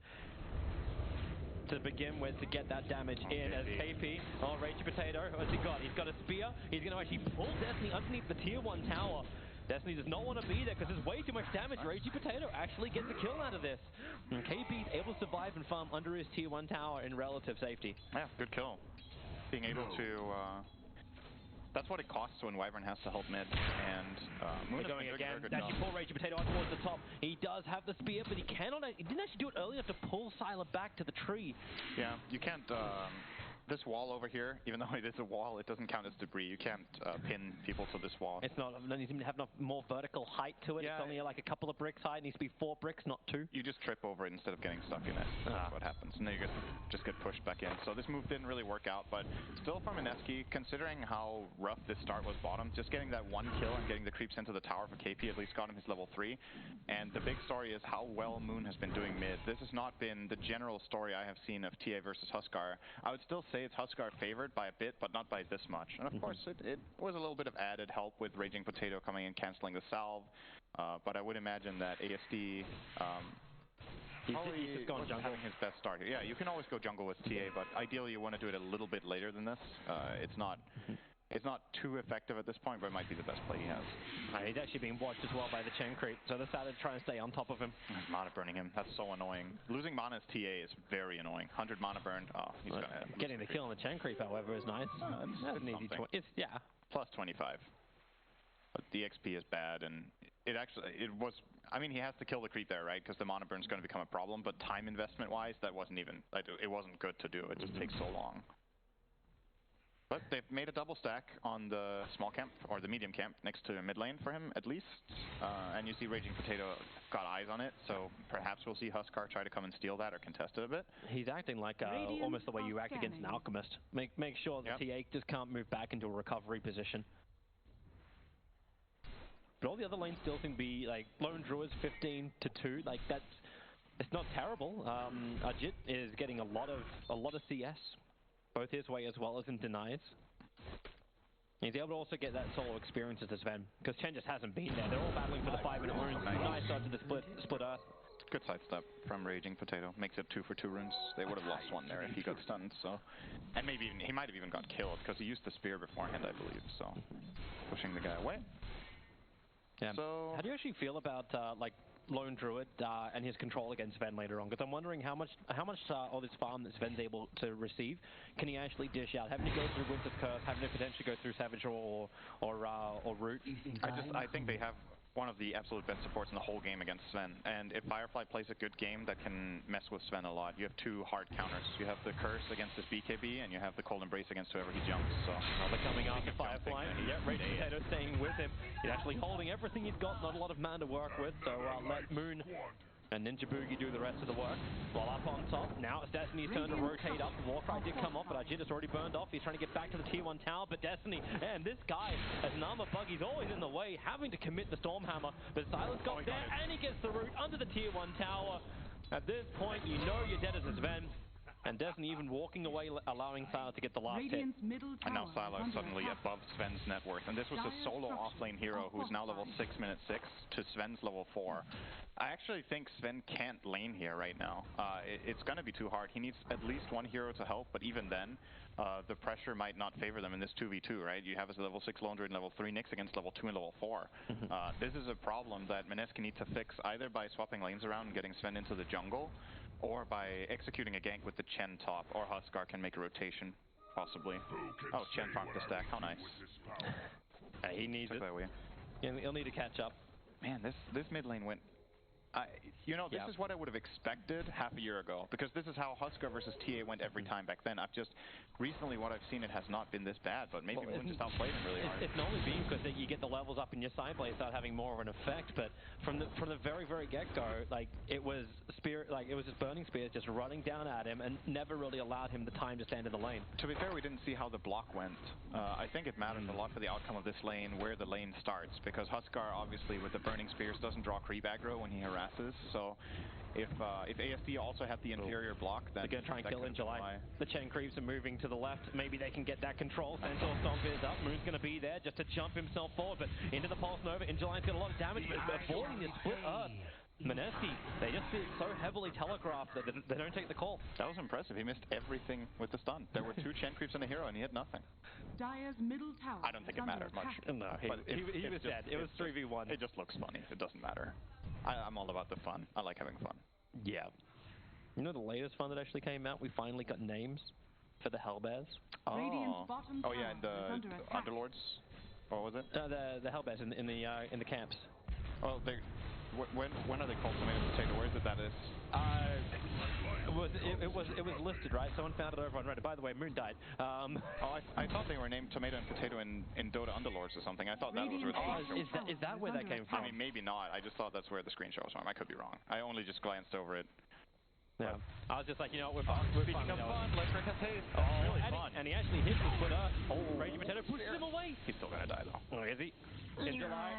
to begin with, to get that damage in as KP. Oh, Raging Potato, what's he got? He's got a spear. He's going to actually pull Destiny underneath the tier 1 tower. Destiny does not want to be there because there's way too much damage. Raging Potato actually gets a kill out of this. And KP's able to survive and farm under his tier 1 tower in relative safety. Yeah, good kill. Being able to... that's what it costs when Wyvern has to help mid. And Moon going again. Actually pull Raging Potato out towards the top. He does have the spear, but he cannot. He didn't actually do it early enough to pull Syla back to the tree. Yeah, you can't... this wall over here, even though it is a wall, it doesn't count as debris. You can't pin people to this wall. It's not. It doesn't have enough more vertical height to it. Yeah, it's only like a couple of bricks high. It needs to be 4 bricks, not 2. You just trip over it instead of getting stuck in it. That's what happens. And then you just get pushed back in. So this move didn't really work out, but still from Mineski, considering how rough this start was bottom, just getting that 1 kill and getting the creeps into the tower for KP at least got him his level 3. And the big story is how well Moon has been doing mid. This has not been the general story I have seen of TA versus Huskar. I would still say it's Huskar favored by a bit, but not by this much. And of course, it was a little bit of added help with Raging Potato coming in, canceling the salve. But I would imagine that ASD he's just gone jungle. Having his best start here. Yeah, you can always go jungle with TA, but ideally you want to do it a little bit later than this. It's not too effective at this point, but it might be the best play he has. He's actually being watched as well by the Chen creep, so they started to try and stay on top of him. Mana burning him. That's so annoying. Losing mana as TA is very annoying. 100 mana burned. Oh, he's gonna getting the kill on the Chen creep, however, is nice. That's an easy choice. Yeah. Plus 25. But the XP is bad, and it was... I mean, he has to kill the creep there, right? Because the mana burn is going to become a problem, but time investment-wise, that wasn't even... it wasn't good to do. It just takes so long. But they've made a double stack on the small camp, or the medium camp, next to mid lane for him, at least. And you see Raging Potato got eyes on it, so perhaps we'll see Huskar try to come and steal that or contest it a bit. He's acting like almost the way you act against an Alchemist. Make sure that TA just can't move back into a recovery position. But all the other lanes still seem to be, like, Lone Druids 15-2, like, that's... It's not terrible. Ajit is getting a lot of CS. Both his way as well as in denies. He's able to also get that solo experiences as Sven, because Chen just hasn't been there. They're all battling for the 5-minute runes. Nice start to the split earth. Good sidestep from Raging Potato. Makes it 2 for 2 runes. They would have lost 1 there if he got stunned. So, and maybe he might have even got killed because he used the spear beforehand, I believe. So, pushing the guy away. Yeah. So, how do you actually feel about like Lone Druid and his control against Sven later on? Because I'm wondering how much all this farm that Sven's able to receive can he actually dish out? Having to go through Winter's Curse, having to potentially go through Savage or Root. I think they have one of the absolute best supports in the whole game against Sven. And if Firefly plays a good game, that can mess with Sven a lot. You have 2 hard counters. You have the Curse against his BKB, and you have the Cold Embrace against whoever he jumps. So they're coming after Firefly. Yeah, Raging Potato staying with him. He's actually holding everything he's got. Not a lot of mana to work with. So let Moon and Ninja Boogie do the rest of the work. While up on top, now it's Destiny's turn to rotate up. The Warcry did come off, but Ajit has already burned off. He's trying to get back to the tier 1 tower, but Destiny, and this guy, as an armor bug, he's always in the way, having to commit the Stormhammer, but Silas got there, and he gets the root under the tier 1 tower. At this point, you know you're dead as a Sven. And Destiny even walking away, allowing Sylar to get the last hit. Radiant's middle tower And now Sylar is is under suddenly attack. above Sven's net worth. And this was a solo offlane hero who is now level 6, minute 6 to Sven's level 4. I actually think Sven can't lane here right now. It's going to be too hard. He needs at least one hero to help, but even then, the pressure might not favor them in this 2v2, right? You have a level 6 Lone Druid and level 3 Nyx against level 2 and level 4. This is a problem that Mineski needs to fix either by swapping lanes around and getting Sven into the jungle, or by executing a gank with the Chen top, or Huskar can make a rotation, possibly. Oh, Chen farmed the stack, how nice. He needs it. He'll need to catch up. Man, this mid lane went... this is what I would have expected half a year ago, because this is how Huskar versus TA went every time back then. Recently what I've seen, it has not been this bad, but maybe Moon just outplayed him really hard. It's normally been because you get the levels up in your side play, start having more of an effect, but from the very, very get-go, like, it was just Burning Spears just running down at him and never really allowed him the time to stand in the lane. To be fair, we didn't see how the block went. I think it matters a lot for the outcome of this lane, where the lane starts, because Huskar, obviously, with the Burning Spears, doesn't draw creep aggro when he harasses, so if ASD also had the inferior block, then... They're going to try and kill in July. The Chen creeps are moving to the left. Maybe they can get that control. Centaur Stomp is up. Moon's going to be there just to jump himself forward, but into the Pulse Nova. In July's got a lot of damage, but avoiding this split Earth. Mineski, they just feel so heavily telegraphed that they don't take the call. That was impressive. He missed everything with the stun. There were 2 Chen creeps and a hero, and he had nothing. Dire's middle tower. I don't think it mattered much. No, he was dead. It was 3v1. It just looks funny. It doesn't matter. I'm all about the fun. I like having fun. Yeah. You know the latest fun that actually came out? We finally got names for the Hellbears. Oh yeah, and the Underlords. What was it? The Hellbears in the camps. Well, when are they called Tomato and Potato? Where is it that is? It was listed, right? Someone found it over on Reddit. By the way, Moon died. I thought they were named Tomato and Potato in Dota Underlords or something. I thought that was where the screenshot was is that where that came from? I mean, maybe not. I just thought that's where the screenshot was from. I could be wrong. I only just glanced over it. Yeah. I was just like, we're fun. Speaking of fun, let's drink a taste. Really fun. And he actually hits the foot up. Raging Potato pushes him away. He's still gonna die though. Oh, is he? In July.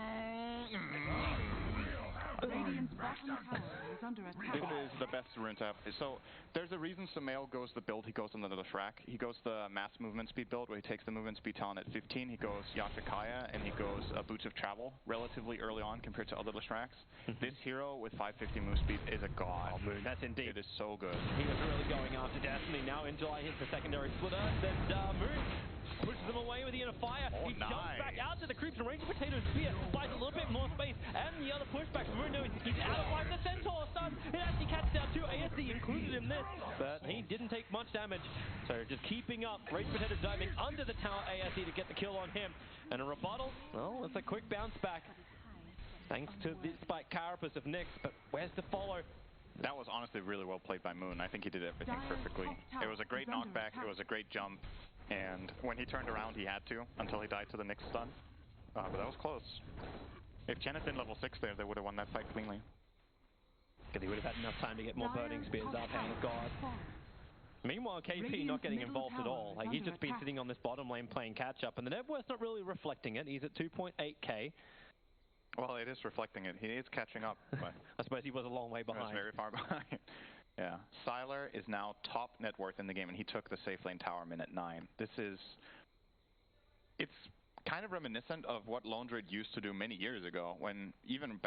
Radiant's bottom tower is under attack. It is the best rune tap. So there's a reason Sumail goes the build he goes under the Shrek. He goes the mass movement speed build where he takes the movement speed talent at 15. He goes Yashikaya and he goes Boots of Travel relatively early on compared to other Shreks. This hero with 550 move speed is a god. Oh, Moon, that's indeed. It is so good. He was really going after Destiny. Now in July hits the secondary splitter. Then Moon pushes him away with the inner fire. He jumps back out to the creeps and Raging Potato Spear buys a little bit more space. And the other pushback from Moon. He's out of life. The Centaur stun. It actually catches down 2. ASD included in this, but he didn't take much damage. So just keeping up. Raging Potato diving under the tower. ASD to get the kill on him. And a rebuttal. Well, it's a quick bounce back. Thanks to the spike carapace of Nyx, but where's the follow? That was honestly really well played by Moon. I think he did everything perfectly. It was a great knockback. It was a great jump. And when he turned around, he had to, until he died to the Nyx stun. But that was close. If Chen had been level 6 there, they would have won that fight cleanly. Because he would have had enough time to get more Burning Spears up, hand of God. Meanwhile, KP not getting involved at all. Like, he's just been sitting on this bottom lane playing catch-up, and the net worth's not really reflecting it. He's at 2.8k. Well, it is reflecting it. He is catching up. But I suppose he was a long way behind. He was very far behind. Yeah. Sylar is now top net worth in the game, and he took the safe lane tower minute 9. It's kind of reminiscent of what Lone Druid used to do many years ago, when even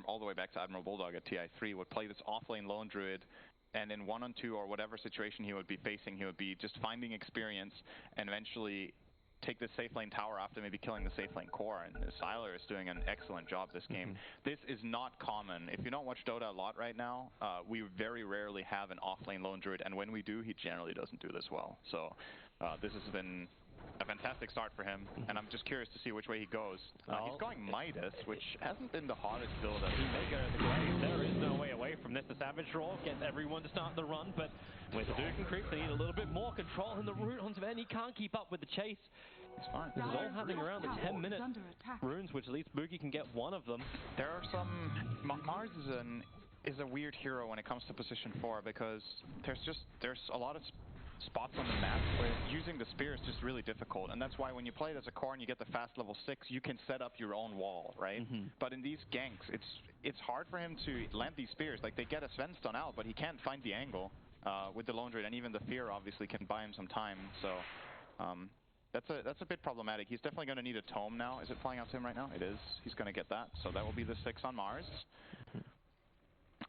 all the way back to Admiral Bulldog at TI3 would play this off-lane Lone Druid, and in 1-on-2 or whatever situation he would be facing, he would be just finding experience and eventually take the safe lane tower after maybe killing the safe lane core, and Sylar is doing an excellent job this game. This is not common. If you don't watch Dota a lot right now, we very rarely have an off-lane Lone Druid, and when we do, he generally doesn't do this well. So this has been a fantastic start for him, and I'm just curious to see which way he goes. He's going Midas, which hasn't been the hottest build. He may go to the grave. There is no way away from this. The Savage Roar gets everyone to start the run, but with the Duke and Creeps, they need a little bit more control in the root on Sven. He can't keep up with the chase. It's fine. This is all happening around the 10-minute runes, which at least Boogie can get one of them. There are some... Mars is a weird hero when it comes to position 4, because there's a lot of spots on the map where using the spear is just really difficult, and that's why when you play it as a core and you get the fast level 6, you can set up your own wall, right? But in these ganks, it's hard for him to land these spears. Like, they get a Sven stun out, but he can't find the angle. with the Lone Druid, and even the Fear obviously can buy him some time. So that's a bit problematic. He's definitely going to need a Tome now. Is it flying out to him right now? It is. He's going to get that. So that will be the 6 on Mars.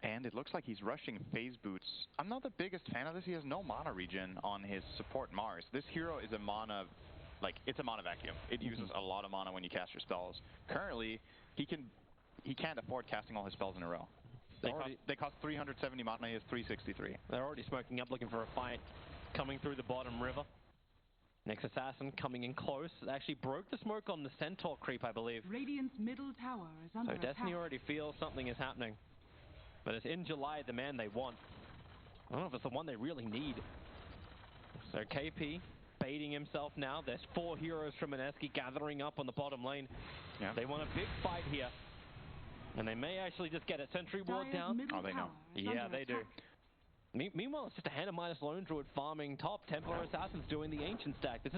And it looks like he's rushing Phase Boots. I'm not the biggest fan of this. He has no mana regen on his support Mars. This hero is a mana, like, it's a mana vacuum. It uses a lot of mana when you cast your spells. Currently, he can't afford casting all his spells in a row. They cost 370 mana, he has 363. They're already smoking up, looking for a fight, coming through the bottom river. Next Assassin coming in close. It actually broke the smoke on the Centaur creep, I believe. Radiant's middle tower is under So Destiny attack. already feels something is happening. But it's in July, the man they want. I don't know if it's the one they really need. So KP baiting himself now. There's 4 heroes from Mineski gathering up on the bottom lane. Yeah. They want a big fight here. And they may actually just get a Sentry Ward Dire's down. middle Oh, they know. tower is Yeah, under they do. attack. Meanwhile, it's just a Hand of Midas Lone Druid farming top. Templar Assassins doing the Ancient stack. This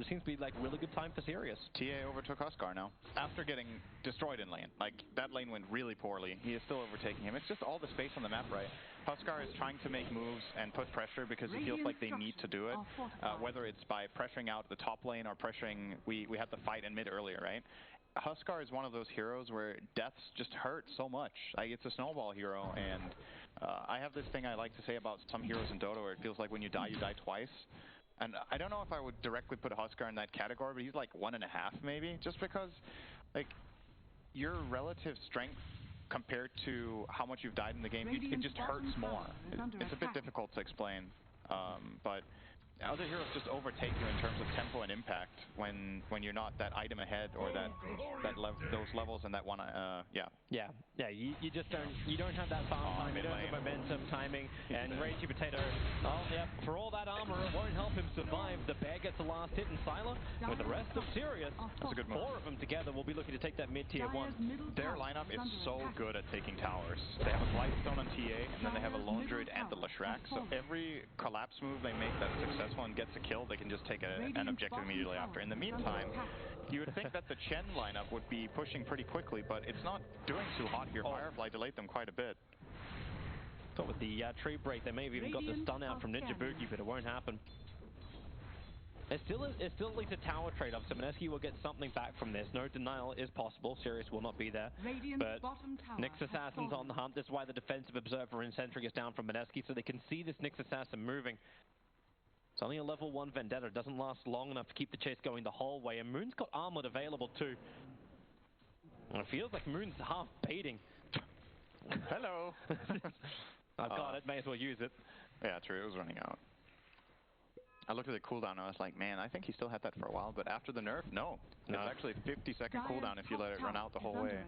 seems to be like really good time for Sirius. TA overtook Huskar now. After getting destroyed in lane. Like, that lane went really poorly. He is still overtaking him. It's just all the space on the map, right? Huskar is trying to make moves and put pressure because he feels like they need to do it. Whether it's by pressuring out the top lane or pressuring... We had the fight in mid earlier, right? Huskar is one of those heroes where deaths just hurt so much. Like, it's a snowball hero, and I have this thing I like to say about some heroes in Dota where it feels like when you die twice. And I don't know if I would directly put Huskar in that category, but he's like 1.5 maybe, just because, like, your relative strength compared to how much you've died in the game, it just hurts more. It's a bit difficult to explain, but other heroes just overtake you in terms of tempo and impact when you're not that item ahead or those levels and that one. You just don't have that farm time, you don't have the momentum, timing, and Ragey Potato, for all that armor, it won't help him survive. The bear gets the last hit, and Sylar, with the rest of Sirius, that's a good move. 4 of them together will be looking to take that mid-tier 1. Their lineup is so good at taking towers. They have a Blightstone on TA, and then they have a Lone Druid and the Leshrac, so every collapse move they make that's successful and gets a kill, they can just take an objective immediately after. In the meantime, you would think that the Chen lineup would be pushing pretty quickly, but it's not doing too hot here. Firefly delayed them quite a bit. Thought with the tree break, they may have even got the stun out from Ninja Buki, but it won't happen. It's still at least a tower trade-off, so Mineski will get something back from this. No denial is possible. Sirius will not be there. But Nyx Assassin's on the hunt. This is why the defensive observer in Sentry is down from Mineski, so they can see this Nyx Assassin moving. It's only a level 1 Vendetta. It doesn't last long enough to keep the chase going the whole way. And Moon's got armored available too. And it feels like Moon's half baiting. Hello. I've got it. May as well use it. Yeah, true. It was running out. I looked at the cooldown and I was like, man, I think he still had that for a while. But after the nerf, no. It's actually a 50-second cooldown if you let it run out the whole way.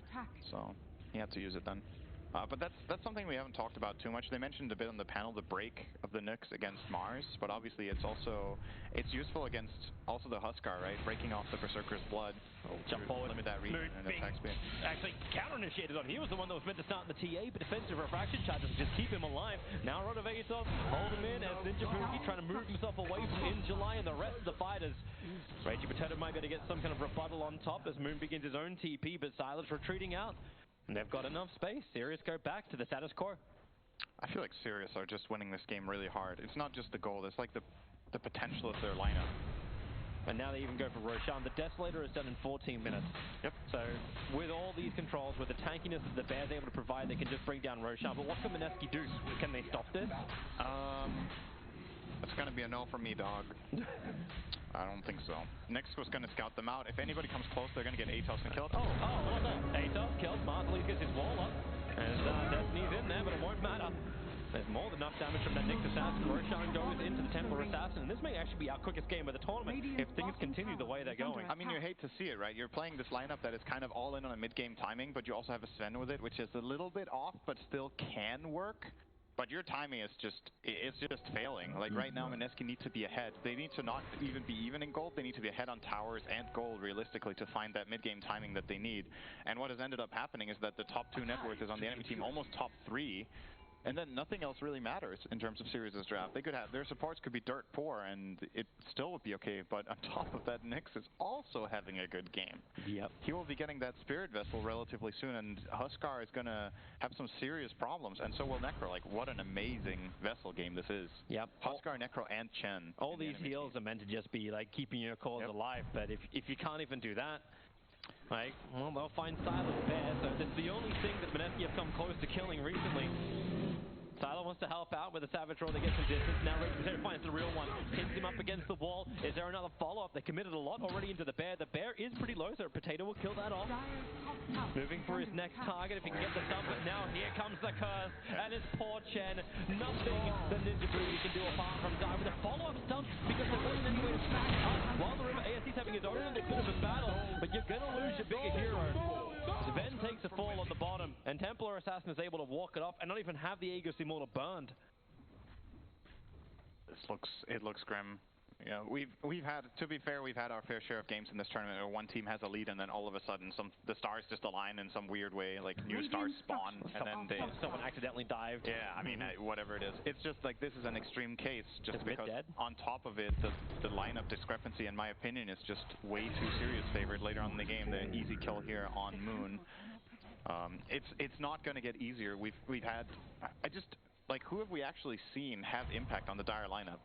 So he had to use it then. But that's something we haven't talked about too much. They mentioned a bit on the panel the break of the Nyx against Mars, but obviously it's useful against also the Huskar, right? Breaking off the Berserker's blood. Jump forward. Limit that region and attack speed. Actually, counter-initiated on. He was the one that was meant to start in the TA, but defensive refraction charges just keep him alive. Now Rotovator, hold him in as Ninja Buki trying to move himself away from In July and the rest of the fighters. Ragey Potato might be able to get some kind of rebuttal on top as Moon begins his own TP, but Sylar's retreating out. And they've got enough space. Sirius go back to the status quo. I feel like Sirius are just winning this game really hard. It's not just the goal. It's like the potential of their lineup. And now they even go for Roshan. The Desolator is done in 14 minutes. Yep. So with all these controls, with the tankiness that the Bear's able to provide, they can just bring down Roshan. But what can Mineski do? Can they stop this? It's going to be a no from me, dog. I don't think so. Nyx was going to scout them out. If anybody comes close, they're going to get Atos and kill it. What's that? Atos kills. Marceline gets his wall up. And Destiny's in there, but it won't matter. There's more than enough damage from that Nyx Assassin. Roshan goes into the Templar Assassin. And this may actually be our quickest game of the tournament if things continue the way they're going. I mean, you hate to see it, right? You're playing this lineup that is kind of all in on a mid-game timing, but you also have a Sven with it, which is a little bit off, but still can work. But your timing is it's just failing. Like right now, Mineski need to be ahead. They need to not even be even in gold. They need to be ahead on towers and gold realistically to find that mid-game timing that they need. And what has ended up happening is that the top 2 net worth is on the enemy team almost top 3. And then nothing else really matters in terms of Sirius' draft. They could have, their supports could be dirt poor and it still would be okay, but on top of that, Nyx is also having a good game. Yep. He will be getting that Spirit Vessel relatively soon, and Huskar is going to have some serious problems, and so will Necro. Like, what an amazing Vessel game this is. Yep. Huskar, Necro, and Chen. All these heals are meant to just be, like, keeping your cause alive, but if you can't even do that, right, well, they'll find Silas there, so it's the only thing that Mineski have come close to killing recently. Tyler wants to help out with a Savage Roll. They get some distance. Now Potato finds the real one. Hits him up against the wall. Is there another follow-up? They committed a lot already into the bear. The bear is pretty low, so Potato will kill that off. Moving for his next target if he can get the dump, but now here comes the curse. And it's poor Chen. Nothing that Ninja Booty can do apart from die with a follow-up stump because there wasn't any way to smack up. While the River ASD's having his own little bit of a battle, but you're going to lose your bigger hero. Sven takes a fall on the bottom, and Templar Assassin is able to walk it off and not even have the Aegis Immortal burned. It looks grim. Yeah, we've had, to be fair, we've had our fair share of games in this tournament where one team has a lead and then all of a sudden the stars just align in some weird way, like new stars spawn and then someone accidentally dived. Yeah, I mean, whatever it is. It's just like this is an extreme case just because on top of it, the lineup discrepancy, in my opinion, is just way too serious favored later on in the game. The easy kill here on Moon. It's not going to get easier. We've had, like, who have we actually seen have impact on the Dire lineup?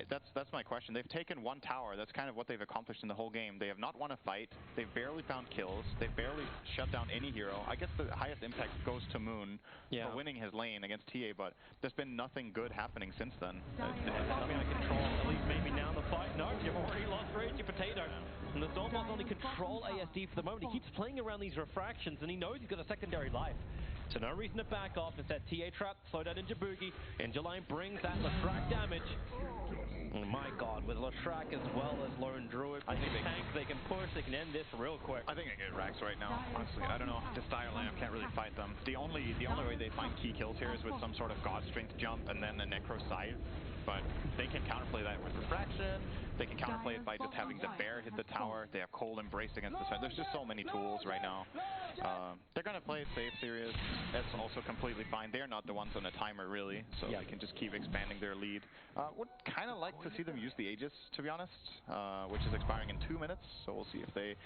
That's my question. They've taken one tower. That's kind of what they've accomplished in the whole game. They have not won a fight. They've barely found kills. They've barely shut down any hero. I guess the highest impact goes to Moon for winning his lane against TA, but there's been nothing good happening since then. Nothing to control, at least maybe now in the fight. No, you've already lost Rage your Potato. And the Stormbots only control ASD for the moment. He keeps playing around these refractions, and he knows he's got a secondary life. So no reason to back off. Instead, TA trap, slow down Ninja Boogie. Ninja Line brings that Leshrac damage. Oh my god, with Leshrac as well as Lone Druid, I think they can push, they can end this real quick. I think they get Rax right now, honestly. I don't know. This Dire lineup can't really fight them. The only way they find key kills here is with some sort of God Strength jump and then a Necro Scythe. But they can counterplay that with Refraction. They can counterplay it by just having the bear hit the tower. They have Cold Embrace against the side. There's just so many tools right now. They're going to play it safe, serious. That's also completely fine. They're not the ones on a timer, really, so they can just keep expanding their lead. Would kind of like to see them use the Aegis, to be honest, which is expiring in 2 minutes. So we'll see if they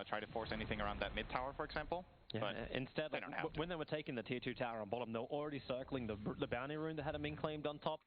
try to force anything around that mid tower, for example. Yeah, but instead, like, when they were taking the tier 2 tower on bottom, they were already circling the bounty rune that hadn't been claimed on top.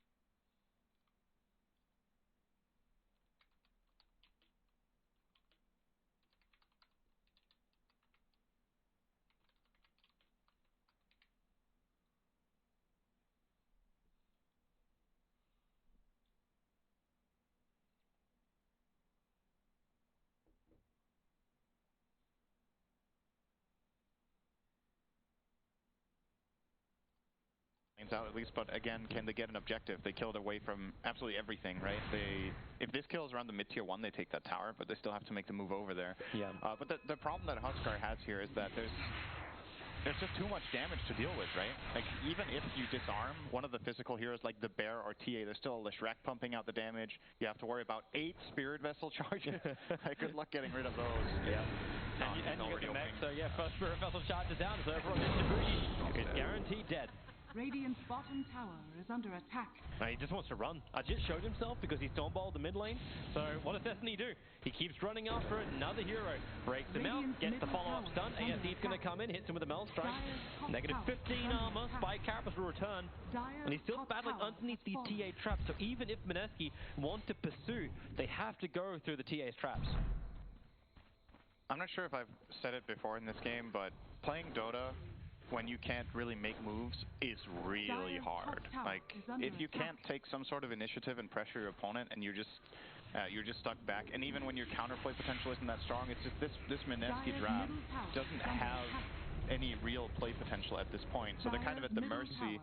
Out at least, but again, can they get an objective? They killed away from absolutely everything, right? If this kills around the mid tier 1, they take that tower, but they still have to make the move over there. Yeah. But the problem that Huskar has here is that there's just too much damage to deal with, right? Like, even if you disarm one of the physical heroes like the bear or TA, there's still a Leshrac pumping out the damage. You have to worry about 8 Spirit Vessel charges. Good luck getting rid of those. Yeah. And you got the mech, so yeah, first Spirit Vessel charges down, so everyone is guaranteed dead. Radiant's bottom tower is under attack. He just wants to run. Ajit showed himself because he stoneballed the mid lane. So what does Destiny do? He keeps running after another hero. Breaks him out, gets the follow-up stun. ASD's going to come in, hits him with a Mel Strike. Negative 15 armor. Spike Carapace will return. And he's still battling underneath these TA traps. So even if Mineski want to pursue, they have to go through the TA's traps. I'm not sure if I've said it before in this game, but playing Dota when you can't really make moves is really hard. Like, if you can't take some sort of initiative and pressure your opponent and you're just stuck back, and even when your counterplay potential isn't that strong, it's just this Mineski draft doesn't have any real play potential at this point. So they're kind of at the mercy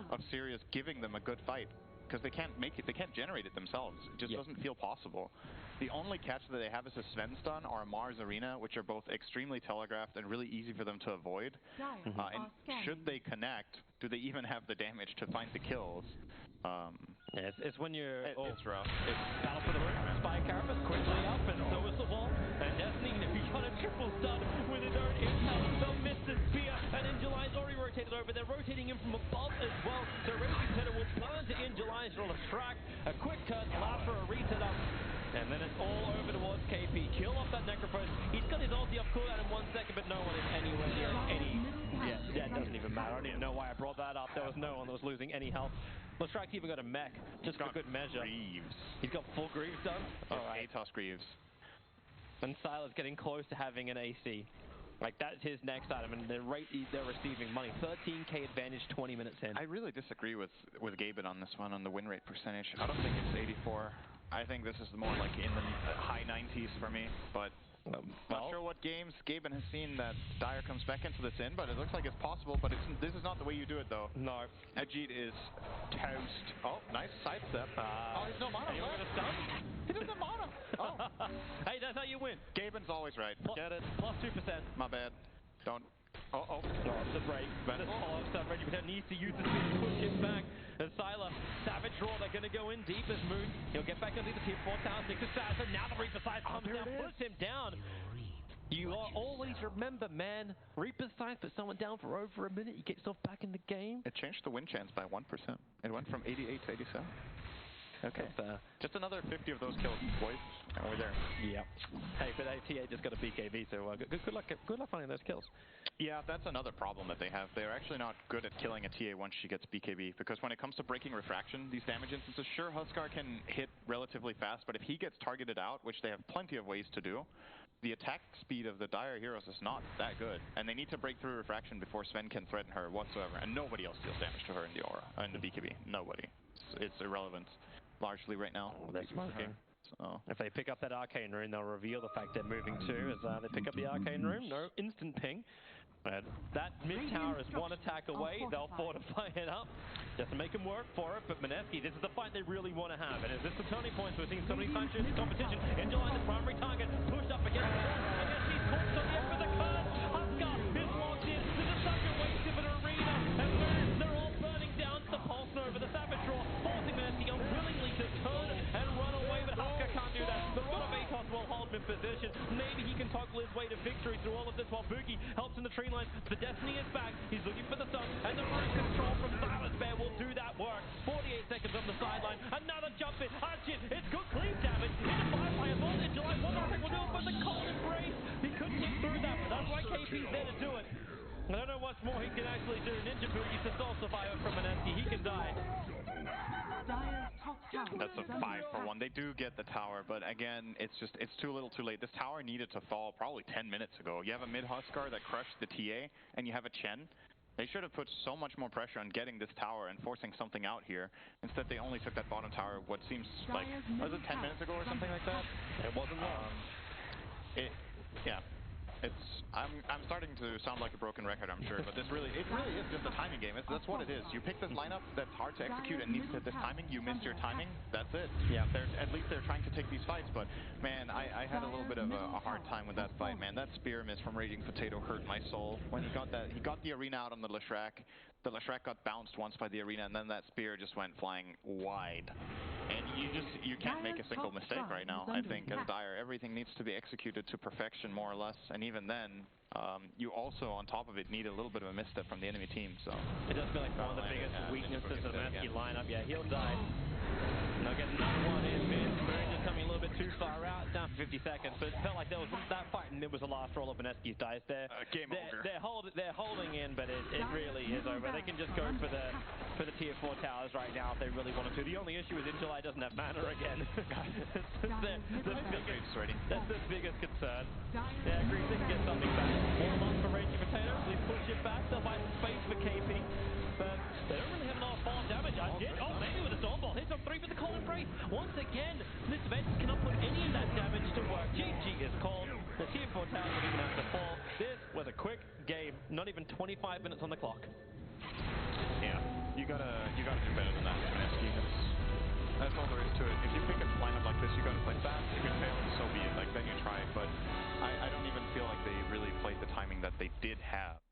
of Sirius giving them a good fight, because they can't make it, they can't generate it themselves. It just doesn't feel possible. The only catch that they have is a Sven stun or a Mars Arena, which are both extremely telegraphed and really easy for them to avoid. And should they connect, do they even have the damage to find the kills? Yeah, it's when you're... It's rough. Battle for the room. Spike Carapace quickly up, and so is the wall. And Destiny, if he got a triple stun with his own intel, they'll miss the spear. And Ninja Line's already rotated over over. They're rotating in from above as well. So Raging Potato will burn to Injulize on the track. A quick turn allows for a reset up. And then it's all over towards KP. Kill off that Necrophos. He's got his ulti off cooldown in 1 second, but no one is anywhere near any... Yeah, that doesn't even matter. I don't even know why I brought that up. There was no one that was losing any health. Lestrak's even got a mech, just for good measure. Greaves. He's got full Greaves done? Alright. Atos Greaves. And Sila's getting close to having an AC. Like, that's his next item, and the rate they're receiving money. 13k advantage 20 minutes in. I really disagree with Gaben on this one, on the win rate percentage. I don't think it's 84. I think this is more like in the high 90s for me, but not sure what games Gaben has seen that Dire comes back into this in, but it looks like it's possible, but this is not the way you do it, though. No. Ajit is toast. Oh, nice sidestep. Oh, there's no mono. Are you going to stun? He doesn't have mono. Oh. Hey, that's how you win. Gaben's always right. Forget it. Plus 2%. My bad. Don't. Oh, the break. This follow-up stuff. Reggie Patel needs to use the speed to push him back. And Sylar, Savage Draw, they're going to go in deep as Moon. He'll get back into the tier 4 tower, 6 aside. So now the Reaper Scythe comes down, puts him down. You always remember, man, Reaper Scythe put someone down for over a minute. You get yourself back in the game. It changed the win chance by 1%. It went from 88 to 87. Okay. Just another 50 of those kills, boys, and we're there. Yep. Hey, but TA just got a BKB, so good luck finding those kills. Yeah, that's another problem that they have. They're actually not good at killing a TA once she gets BKB, because when it comes to breaking refraction, these damage instances, sure, Huskar can hit relatively fast, but if he gets targeted out, which they have plenty of ways to do, the attack speed of the Dire heroes is not that good, and they need to break through refraction before Sven can threaten her whatsoever, and nobody else deals damage to her in the aura, in the BKB. Nobody. It's irrelevant. Largely right now. They're smoking. So. If they pick up that Arcane Rune, they'll reveal the fact they're moving too, as they pick up the Arcane Rune. No instant ping. But that mid tower is one attack away. They'll fortify it up just to make them work for it. But Mineski, this is the fight they really want to have. And is this the turning point? We're seeing so many times through this competition. Injulize the primary target, pushed up against the wall. I guess he's caught on the end with the curse. Huskar is locked in to the second waste of an arena. And they're all burning down the Pulse Nova, the Savage Draw, forcing Mineski unwillingly to turn and run away. But Huskar can't do that. The Rod of Atos will hold him in position. Maybe he can toggle his way to victory through all of this while Boogie helps in the tree line. The Destiny is back. He's looking for the sun. And the root control from Silence Bear will do that work. 48 seconds on the sideline. Another jump in. Archit, it's good clean damage. Into Firefly as well. July 1 will do it, but the cold embrace. He couldn't get through that, but that's why KP's there to do it. I don't know what's more he can actually do. Ninja Boogie's the sole survivor from Mineski. He can die. That's a 5-for-1. They do get the tower, but again, it's too little too late. This tower needed to fall probably 10 minutes ago. You have a mid Huskar that crushed the TA, and you have a Chen. They should have put so much more pressure on getting this tower and forcing something out here. Instead, they only took that bottom tower, what seems like, was it 10 minutes ago or something like that? It wasn't long. I'm starting to sound like a broken record, I'm sure, but it really is just a timing game. That's what it is. You pick this lineup that's hard to execute and needs to hit this timing. You miss your timing. That's it. Yeah, at least they're trying to take these fights, but man, I had a little bit of a hard time with that fight, man. That spear miss from Raging Potato hurt my soul. When he got that, he got the arena out on the Leshrac. The Leshrac got bounced once by the arena, and then that spear just went flying wide. And you can't make a single mistake right now. I think as Dire, everything needs to be executed to perfection, more or less. And even then, you also, on top of it, need a little bit of a misstep from the enemy team. So it does feel like one of the biggest weaknesses of the Mineski lineup. Yeah, he'll die. And they'll get another one in mid. Moon just coming a little bit too far out, down for 50 seconds. But it felt like there was that fight, and it was the last roll of Mineski's dice there. Game over. They're holding in, but it really is over. They can just go for the tier 4 towers right now if they really wanted to. The only issue is Injuly doesn't have mana again. That's the biggest concern. Yeah, Greece can get something back. All up for Raging Potato. They push it back. They'll find some space for KP. But they don't really have a lot of fall damage. Maybe with a Stormball. Hits on 3 for the cold embrace. Once again, this event cannot put any of that damage to work. GG is called. The tier 4 towers are even have to fall. This was a quick game. Not even 25 minutes on the clock. Yeah, you gotta do better than that, Mineski. That's all there is to it. If you pick a lineup like this, you gotta play fast. If you fail, so be it. Like then you try. But I don't even feel like they really played the timing that they did have.